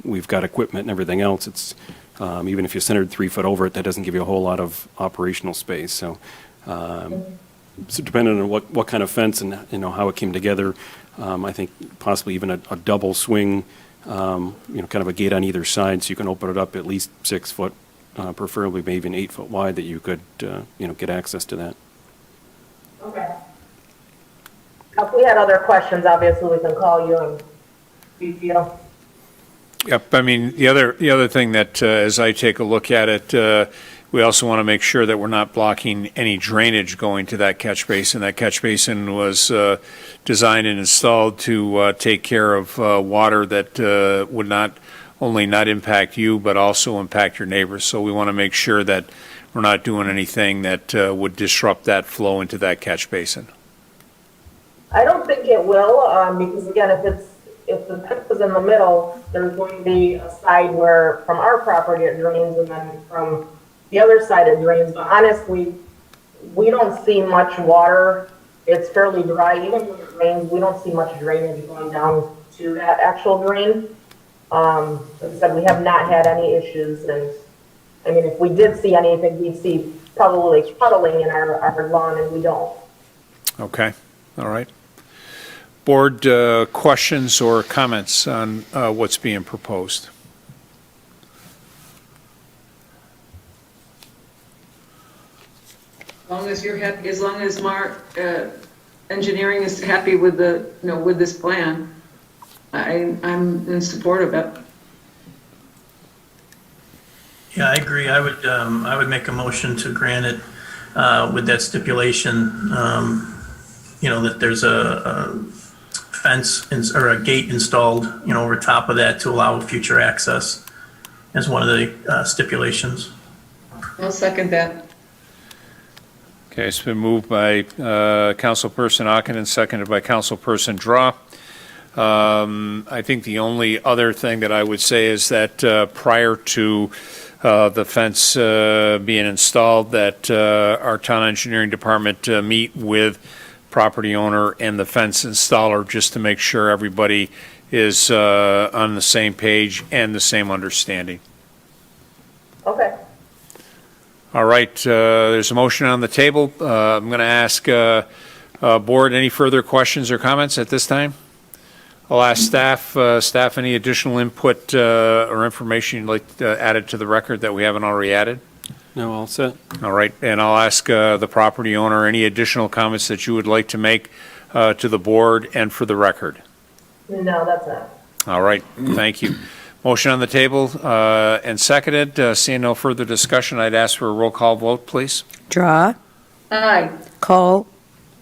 we've got equipment and everything else. It's even if you centered 3 foot over it, that doesn't give you a whole lot of operational space. So, so depending on what kind of fence and how it came together, I think possibly even a double swing, kind of a gate on either side, so you can open it up at least 6 foot, preferably maybe even 8 foot wide, that you could get access to that. Okay. If we had other questions, obviously we can call you and you feel. Yep. The other thing that as I take a look at it, we also want to make sure that we're not blocking any drainage going to that catch basin. That catch basin was designed and installed to take care of water that would not only not impact you, but also impact your neighbors. So we want to make sure that we're not doing anything that would disrupt that flow into that catch basin. I don't think it will, because again, if if the fence is in the middle, there's going to be a side where from our property it drains and then from the other side it drains. But honestly, we don't see much water. It's fairly dry. Even when it rains, we don't see much drainage going down to that actual drain. Like I said, we have not had any issues. And I mean, if we did see anything, we'd see probably puddling in our lawn, and we don't. Okay, all right. Board questions or comments on what's being proposed? As long as you're happy, as long as Mark, engineering is happy with the, with this plan, I'm in support of it. Yeah, I agree. I would make a motion to grant it with that stipulation, that there's a fence or a gate installed, over top of that to allow future access as one of the stipulations. I'll second that. Okay, it's been moved by Councilperson Ockenden, seconded by Councilperson Draw. I think the only other thing that I would say is that prior to the fence being installed, that our town engineering department meet with property owner and the fence installer just to make sure everybody is on the same page and the same understanding. Okay. All right, there's a motion on the table. I'm going to ask Board, any further questions or comments at this time? I'll ask staff, any additional input or information you'd like added to the record that we haven't already added? No, all set. All right, and I'll ask the property owner, any additional comments that you would like to make to the board and for the record? No, that's it. All right, thank you. Motion on the table and seconded. Seeing no further discussion, I'd ask for a roll call vote, please. Draw, Aye. Cole,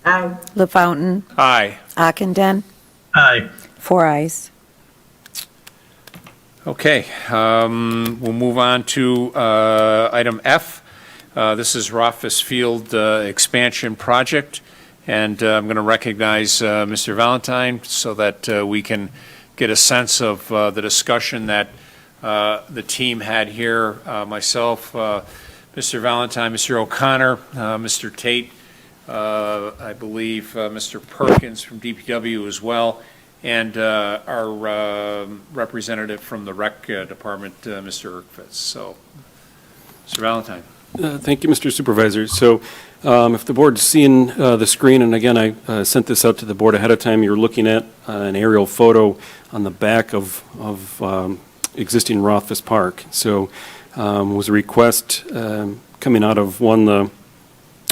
Aye. LaFountain, Aye. Ockenden, Aye. 4 ayes. Okay, we'll move on to item F. This is Rothfuss Field expansion project, and I'm going to recognize Mr. Valentine so that we can get a sense of the discussion that the team had here. Myself, Mr. Valentine, Mr. O'Connor, Mr. Tate, I believe Mr. Perkins from DPW as well, and our representative from the rec department, Mr. Rothfuss. So, Mr. Valentine. Thank you, Mr. Supervisor. So if the board's seeing the screen, and again, I sent this out to the board ahead of time, you're looking at an aerial photo on the back of existing Rothfuss Park. So was a request coming out of the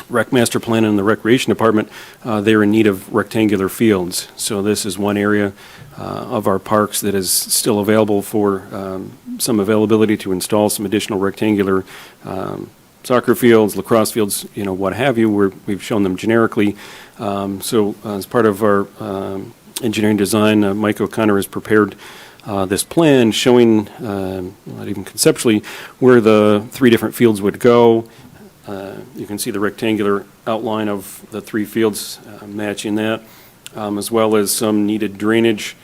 Rec Master Plan and the Recreation Department. They're in need of rectangular fields. So this is one area of our parks that is still available for some availability to install some additional rectangular soccer fields, lacrosse fields, what have you. We've shown them generically. So as part of our engineering design, Mike O'Connor has prepared this plan showing, not even conceptually, where the 3 different fields would go. You can see the rectangular outline of the 3 fields matching that, as well as some needed drainage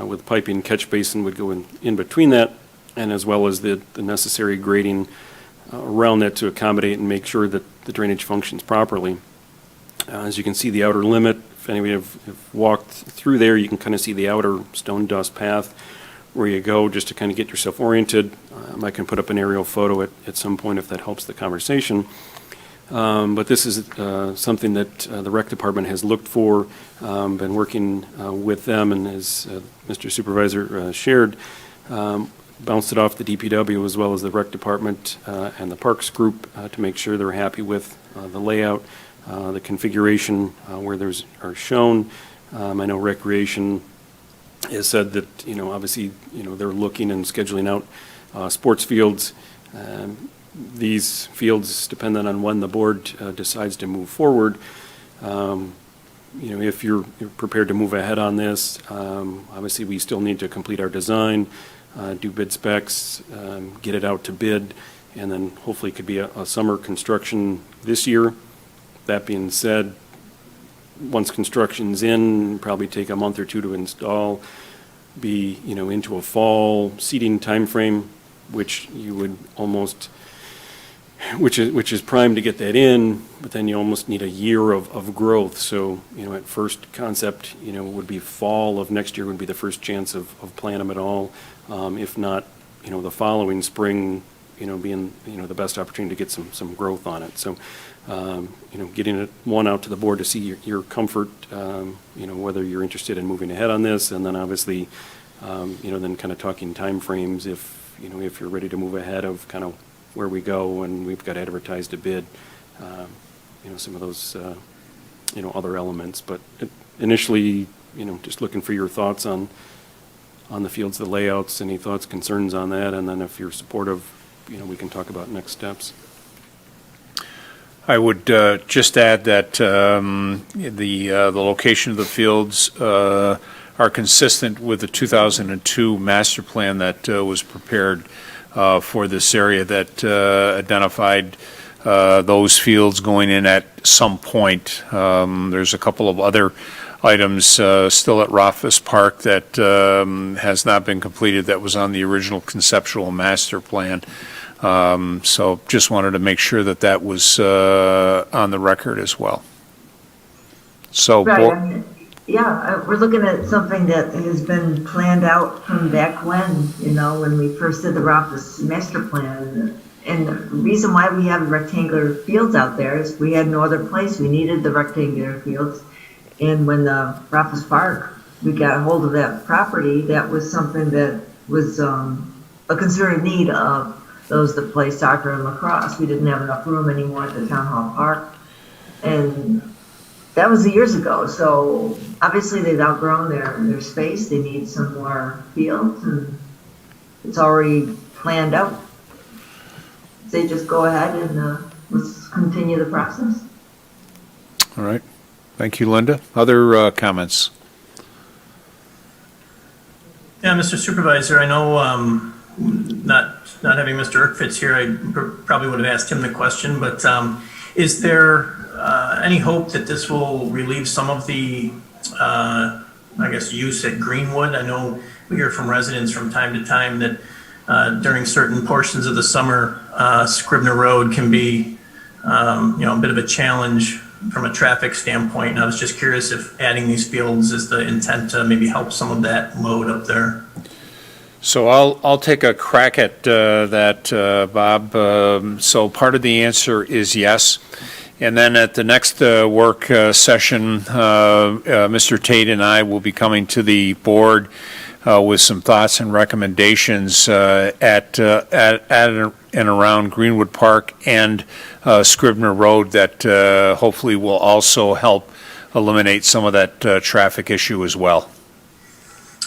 with piping catch basin would go in between that, and as well as the necessary grading around that to accommodate and make sure that the drainage functions properly. As you can see, the outer limit, if anybody have walked through there, you can kind of see the outer stone dust path where you go just to kind of get yourself oriented. I can put up an aerial photo at some point if that helps the conversation. But this is something that the rec department has looked for, been working with them, and as Mr. Supervisor shared, bounced it off the DPW as well as the rec department and the parks group to make sure they're happy with the layout, the configuration where those are shown. I know Recreation has said that, obviously, they're looking and scheduling out sports fields. These fields, depending on when the board decides to move forward, if you're prepared to move ahead on this, obviously we still need to complete our design, do bid specs, get it out to bid, and then hopefully it could be a summer construction this year. That being said, once construction's in, probably take a month or 2 to install. be, into a fall seeding timeframe, which you would almost, which is primed to get that in, but then you almost need a year of growth. So, at first concept, would be fall of next year would be the first chance of planting them at all. If not, the following spring, being, the best opportunity to get some growth on it. So, getting one out to the board to see your comfort, whether you're interested in moving ahead on this, and then obviously, then kind of talking timeframes if you're ready to move ahead of kind of where we go and we've got advertised a bid, some of those, other elements. But initially, just looking for your thoughts on the fields, the layouts, any thoughts, concerns on that, and then if you're supportive, we can talk about next steps. I would just add that the location of the fields are consistent with the 2002 master plan that was prepared for this area that identified those fields going in at some point. There's a couple of other items still at Rothfuss Park that has not been completed that was on the original conceptual master plan. So just wanted to make sure that was on the record as well. So, Right, I mean, yeah, we're looking at something that has been planned out from back when we first did the Rothfuss master plan. And the reason why we have rectangular fields out there is we had no other place. We needed the rectangular fields. And when the Rothfuss Park, we got a hold of that property, that was something that was a concerted need of those that play soccer and lacrosse. We didn't have enough room anymore at the Town Hall Park. And that was years ago. So obviously they've outgrown their space. They need some more fields, and it's already planned out. They just go ahead and let's continue the process. all right. Thank you, Linda. Other comments? Yeah, Mr. Supervisor, I know not having Mr. Erkfitz here, I probably would have asked him the question, but is there any hope that this will relieve some of the, use at Greenwood? I know we hear from residents from time to time that during certain portions of the summer, Scribner Road can be, a bit of a challenge from a traffic standpoint. And I was just curious if adding these fields is the intent to maybe help some of that load up there. So I'll take a crack at that, Bob. So part of the answer is yes. And then at the next work session, Mr. Tate and I will be coming to the board with some thoughts and recommendations at and around Greenwood Park and Scribner Road that hopefully will also help eliminate some of that traffic issue as well.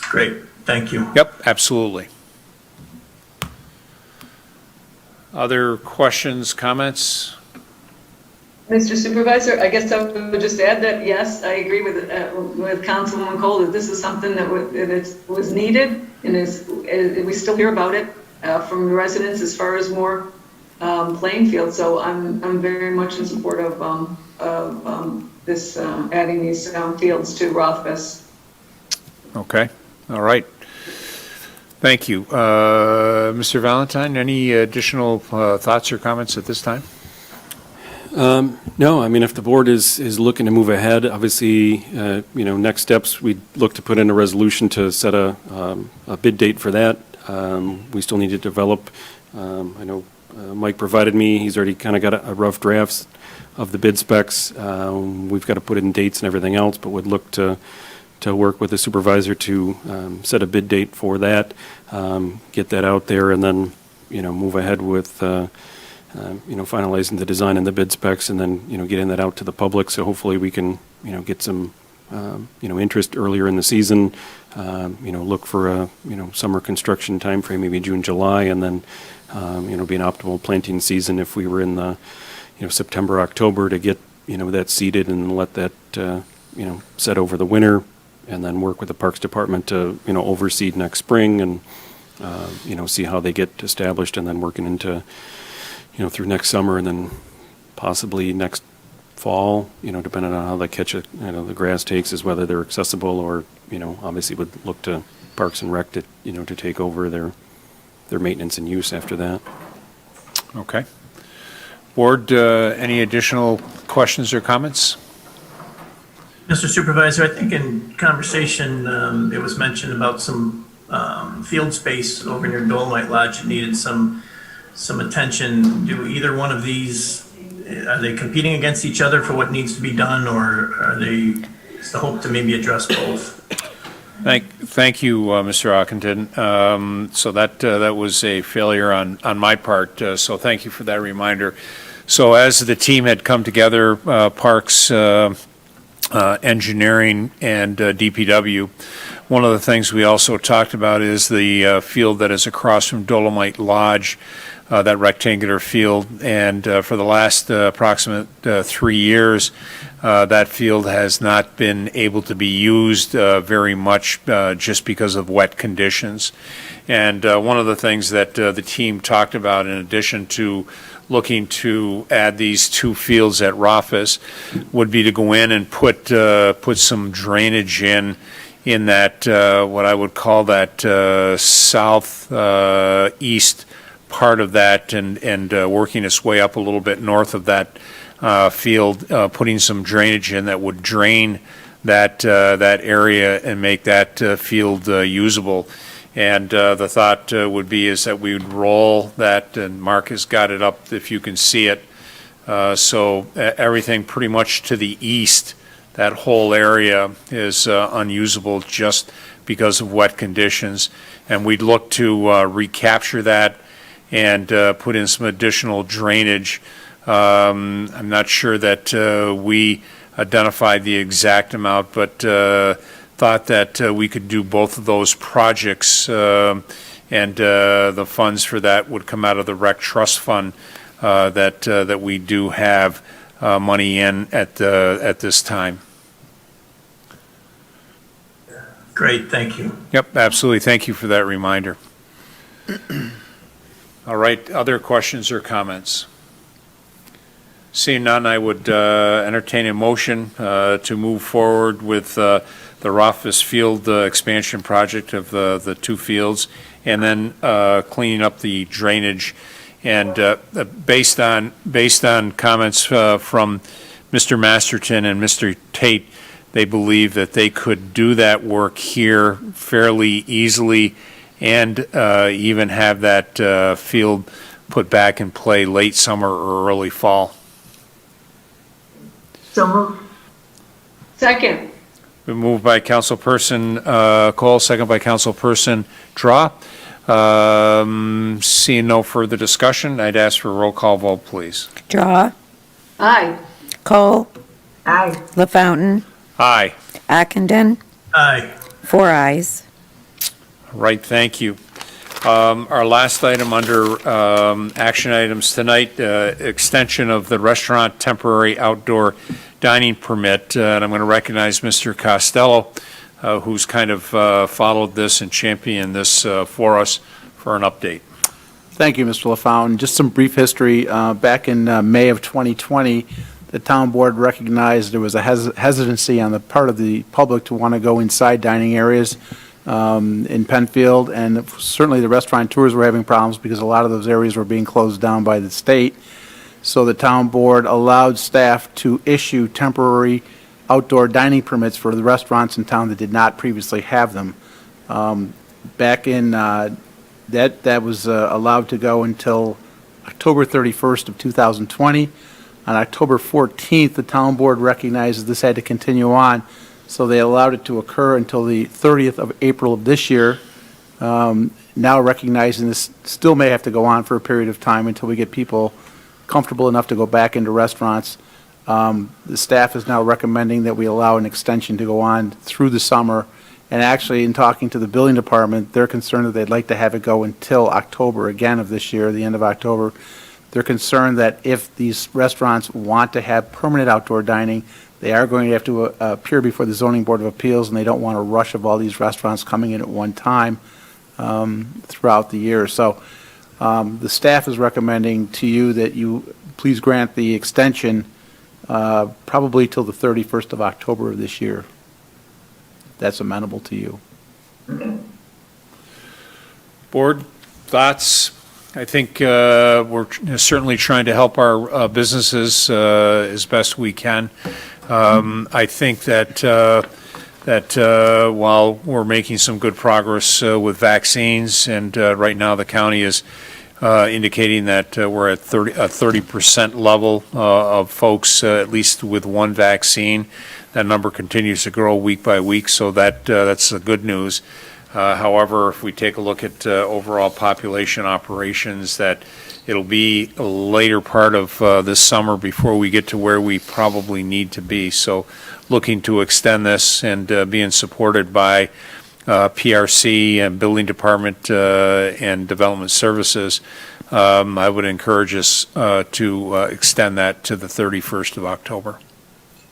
Great, thank you. Yep, absolutely. Other questions, comments? Mr. Supervisor, I guess I would just add that, yes, I agree with Councilwoman Cole that this is something that was needed, and we still hear about it from the residents as far as more playing fields. So I'm very much in support of this adding these fields to Rothfuss. Okay, all right. Thank you. Mr. Valentine, any additional thoughts or comments at this time? No, I mean, if the board is looking to move ahead, obviously, next steps, we'd look to put in a resolution to set a bid date for that. We still need to develop, I know Mike provided me, he's already kind of got a rough draft of the bid specs. We've got to put in dates and everything else, but would look to work with the supervisor to set a bid date for that, get that out there, and then, move ahead with finalizing the design and the bid specs, and then, getting that out to the public. So hopefully we can, get some, interest earlier in the season, look for a, summer construction timeframe, maybe June, July, and then, be an optimal planting season if we were in the, September, October to get, that seeded and let that, set over the winter, and then work with the Parks Department to, overseed next spring and, see how they get established, and then working into, through next summer, and then possibly next fall, depending on how they catch it, the grass takes, is whether they're accessible or, obviously would look to Parks and Rec to, to take over their maintenance and use after that. Okay. Board, any additional questions or comments? Mr. Supervisor, I think in conversation, it was mentioned about some field space over near Dolomite Lodge that needed some attention. Do either one of these, are they competing against each other for what needs to be done, or is the hope to maybe address both? Thank you, Mr. Ockenden. So that was a failure on my part, so thank you for that reminder. So as the team had come together, Parks, Engineering, and DPW, one of the things we also talked about is the field that is across from Dolomite Lodge, that rectangular field, and for the last approximate 3 years, that field has not been able to be used very much just because of wet conditions. And one of the things that the team talked about, in addition to looking to add these 2 fields at Rothfuss, would be to go in and put some drainage in that what I would call that southeast part of that, and working its way up a little bit north of that field, putting some drainage in that would drain that area and make that field usable. And the thought would be is that we would roll that, and Mark has got it up if you can see it. So everything pretty much to the east, that whole area is unusable just because of wet conditions. And we'd look to recapture that and put in some additional drainage. I'm not sure that we identified the exact amount, but thought that we could do both of those projects, and the funds for that would come out of the Rec Trust Fund that we do have money in at this time. Great, thank you. Yep, absolutely. Thank you for that reminder. All right, other questions or comments? Seeing none, I would entertain a motion to move forward with the Rothfuss Field expansion project of the 2 fields, and then cleaning up the drainage. And based on comments from Mr. Masterton and Mr. Tate, they believe that they could do that work here fairly easily, and even have that field put back in play late summer or early fall. So moved. Second. Been moved by Councilperson Cole, second by Councilperson Draw. Seeing no further discussion, I'd ask for a roll call vote, please. Draw, Aye. Cole, Aye. LaFountain, Aye. Ockenden, Aye. 4 ayes. Right, thank you. Our last item under action items tonight, extension of the restaurant temporary outdoor dining permit. And I'm going to recognize Mr. Costello, who's kind of followed this and championed this for us for an update. Thank you, Mr. LaFountain. Just some brief history. Back in May of 2020, the town board recognized there was a hesitancy on the part of the public to want to go inside dining areas in Penfield, and certainly the restaurateurs were having problems because a lot of those areas were being closed down by the state. So the town board allowed staff to issue temporary outdoor dining permits for the restaurants in town that did not previously have them. Back in, that was allowed to go until October 31st of 2020. On October 14th, the town board recognized this had to continue on, so they allowed it to occur until the 30th of April of this year. Now recognizing this still may have to go on for a period of time until we get people comfortable enough to go back into restaurants. The staff is now recommending that we allow an extension to go on through the summer. And actually, in talking to the building department, they're concerned that they'd like to have it go until October again of this year, the end of October. They're concerned that if these restaurants want to have permanent outdoor dining, they are going to have to appear before the Zoning Board of Appeals, and they don't want a rush of all these restaurants coming in at one time throughout the year. So the staff is recommending to you that you please grant the extension probably till the 31st of October of this year. That's amenable to you. Board, thoughts? I think we're certainly trying to help our businesses as best we can. I think that while we're making some good progress with vaccines, and right now the county is indicating that we're at 30% level of folks, at least with one vaccine. That number continues to grow week by week, so that's the good news. However, if we take a look at overall population operations, that it'll be a later part of this summer before we get to where we probably need to be. So looking to extend this and being supported by PRC and Building Department and Development Services, I would encourage us to extend that to the 31st of October.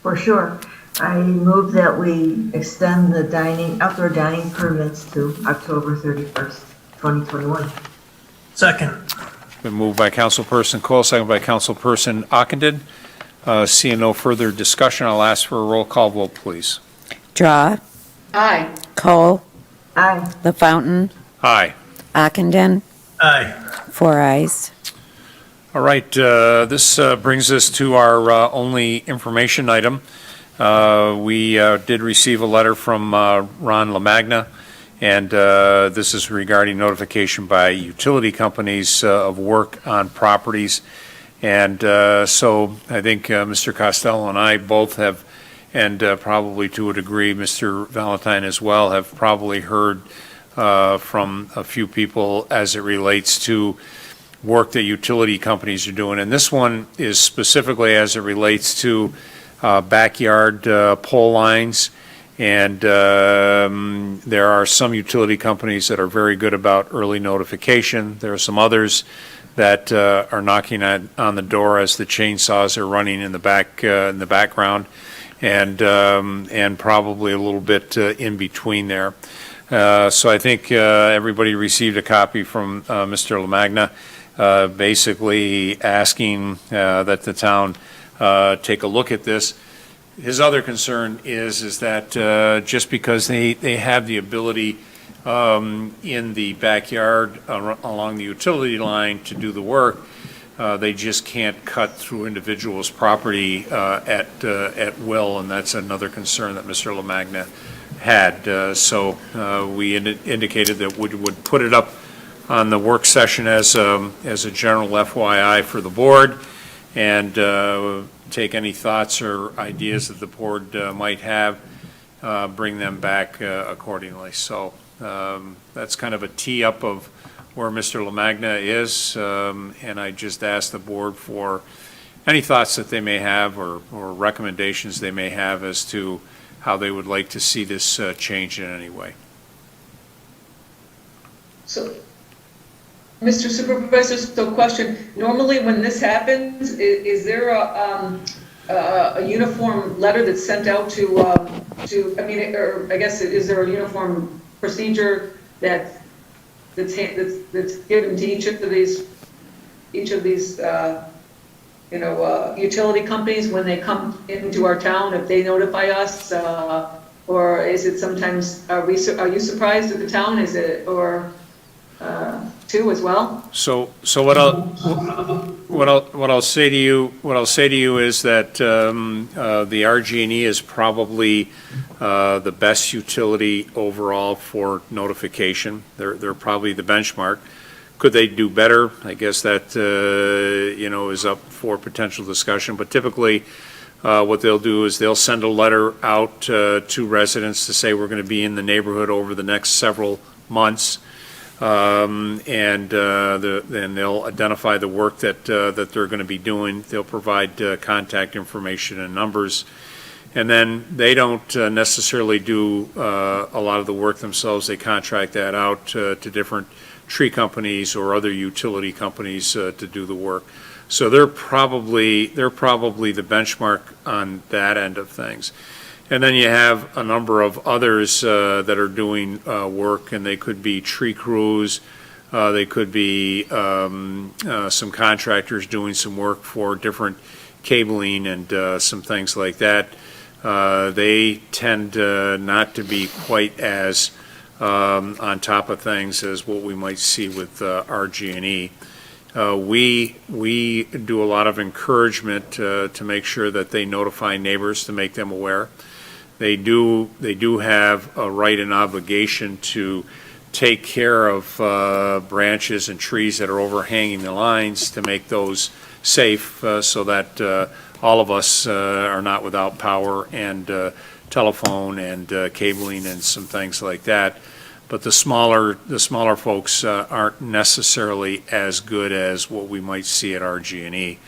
For sure. I move that we extend the outdoor dining permits to October 31st, 2021. Second. Been moved by Councilperson Cole, second by Councilperson Ockenden. Seeing no further discussion, I'll ask for a roll call vote, please. Draw, Aye. Cole, Aye. LaFountain, Aye. Ockenden, Aye. 4 ayes. All right, this brings us to our only information item. We did receive a letter from Ron LaMagna, and this is regarding notification by utility companies of work on properties. And so I think Mr. Costello and I both have, and probably to a degree Mr. Valentine as well, have probably heard from a few people as it relates to work that utility companies are doing. And this one is specifically as it relates to backyard pole lines. And there are some utility companies that are very good about early notification. There are some others that are knocking on the door as the chainsaws are running in the background, and probably a little bit in between there. So I think everybody received a copy from Mr. LaMagna, basically asking that the town take a look at this. His other concern is that just because they have the ability in the backyard along the utility line to do the work, they just can't cut through individuals' property at will, and that's another concern that Mr. LaMagna had. So we indicated that we would put it up on the work session as a general FYI for the board, and take any thoughts or ideas that the board might have, bring them back accordingly. So that's kind of a tee up of where Mr. LaMagna is, and I just ask the board for any thoughts that they may have or recommendations they may have as to how they would like to see this change in any way. So, Mr. Supervisor, so question, normally when this happens, is there a uniform letter that's sent out to, I mean, or I guess, is there a uniform procedure that's given to each of these utility companies when they come into our town, if they notify us, or is it sometimes, are you surprised at the town, is it, or too as well? So what I'll say to you is that the RG&E is probably the best utility overall for notification. They're probably the benchmark. Could they do better? I guess that is up for potential discussion. But typically, what they'll do is they'll send a letter out to residents to say we're going to be in the neighborhood over the next several months. And they'll identify the work that they're going to be doing. They'll provide contact information and numbers, and then they don't necessarily do a lot of the work themselves. They contract that out to different tree companies or other utility companies to do the work. So they're probably the benchmark on that end of things. And then you have a number of others that are doing work, and they could be tree crews, they could be some contractors doing some work for different cabling and some things like that. They tend not to be quite as on top of things as what we might see with RG&E. We do a lot of encouragement to make sure that they notify neighbors to make them aware. They do have a right and obligation to take care of branches and trees that are overhanging the lines to make those safe so that all of us are not without power and telephone and cabling and some things like that. But the smaller folks aren't necessarily as good as what we might see at RG&E.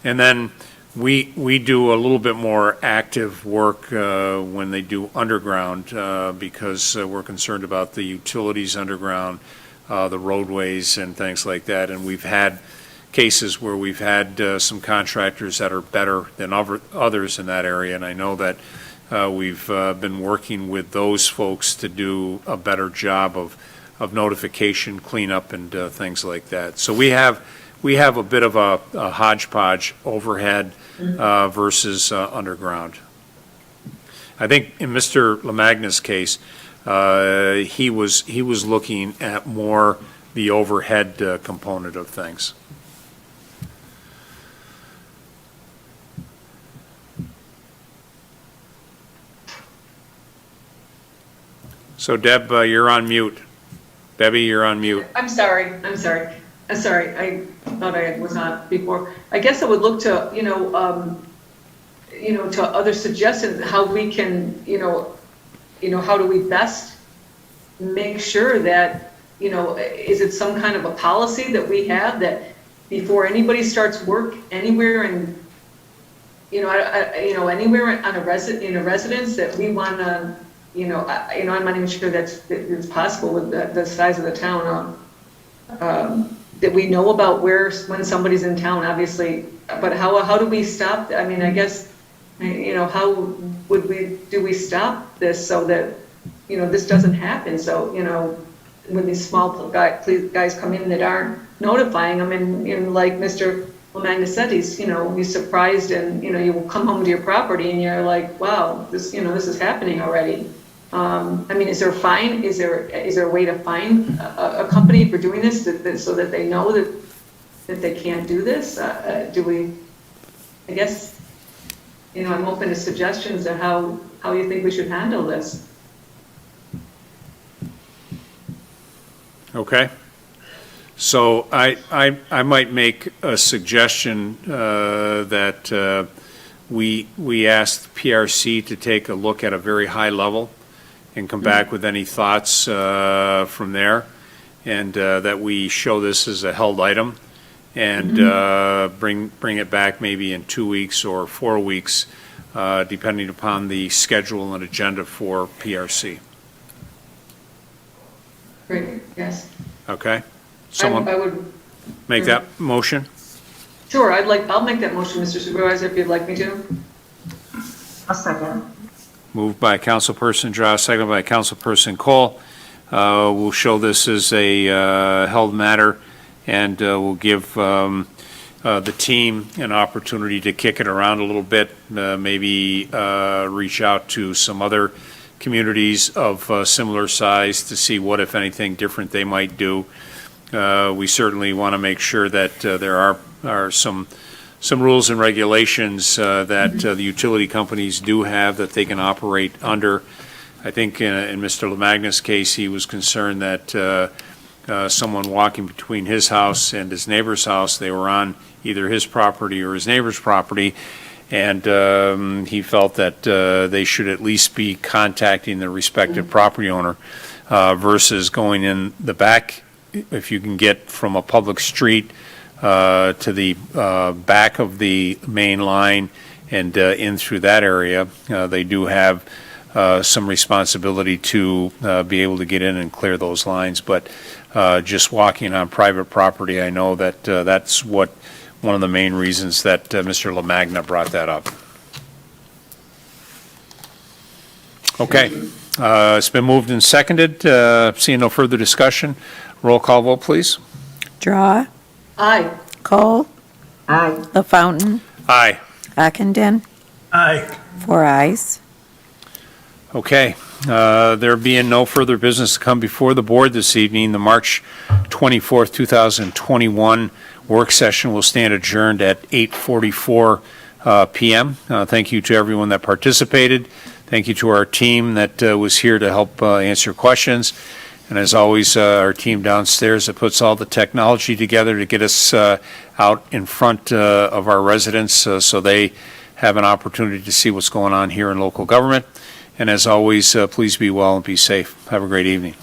And then we do a little bit more active work when they do underground because we're concerned about the utilities underground, the roadways and things like that. And we've had cases where we've had some contractors that are better than others in that area. And I know that we've been working with those folks to do a better job of notification, cleanup, and things like that. So we have a bit of a hodgepodge overhead versus underground. I think in Mr. LaMagna's case, he was looking at more the overhead component of things. So Deb, you're on mute. Debbie, you're on mute. I'm sorry. I thought I was on before. I guess I would look to, to other suggestions, how we can, how do we best make sure that, is it some kind of a policy that we have that before anybody starts work anywhere and, anywhere on a residence that we want to, I'm not even sure it's possible with the size of the town, that we know about when somebody's in town, obviously, but how do we stop? I mean, I guess, how do we stop this so that, this doesn't happen? So, when these small guys come in that aren't notifying them and like Mr. LaMagna said, he's surprised and, you will come home to your property and you're like, wow, this is happening already. I mean, is there a fine? Is there a way to fine a company for doing this so that they know that they can't do this? I guess, I'm open to suggestions of how you think we should handle this. Okay. So I might make a suggestion that we ask PRC to take a look at a very high level and come back with any thoughts from there, and that we show this as a held item and bring it back maybe in 2 weeks or 4 weeks, depending upon the schedule and agenda for PRC. Great, yes. Okay? Someone I would make that motion? Sure, I'll make that motion, Mr. Supervisor, if you'd like me to. A second. Moved by Councilperson Draw, seconded by Councilperson Cole. We'll show this as a held matter, and we'll give the team an opportunity to kick it around a little bit, maybe reach out to some other communities of similar size to see what, if anything, different they might do. We certainly want to make sure that there are some rules and regulations that the utility companies do have that they can operate under. I think in Mr. LaMagna's case, he was concerned that someone walking between his house and his neighbor's house, they were on either his property or his neighbor's property, and he felt that they should at least be contacting the respective property owner versus going in the back. If you can get from a public street to the back of the main line and in through that area, they do have some responsibility to be able to get in and clear those lines. But just walking on private property, I know that that's one of the main reasons that Mr. LaMagna brought that up. Okay. It's been moved and seconded. Seeing no further discussion, roll call vote, please. Draw, Aye. Cole, Aye. LaFountain, Aye. Ockenden, Aye. 4 ayes. Okay, there being no further business to come before the board this evening, the March 24th, 2021 work session will stand adjourned at 8:44 PM. Thank you to everyone that participated. Thank you to our team that was here to help answer questions. And as always, our team downstairs that puts all the technology together to get us out in front of our residents so they have an opportunity to see what's going on here in local government. And as always, please be well and be safe. Have a great evening.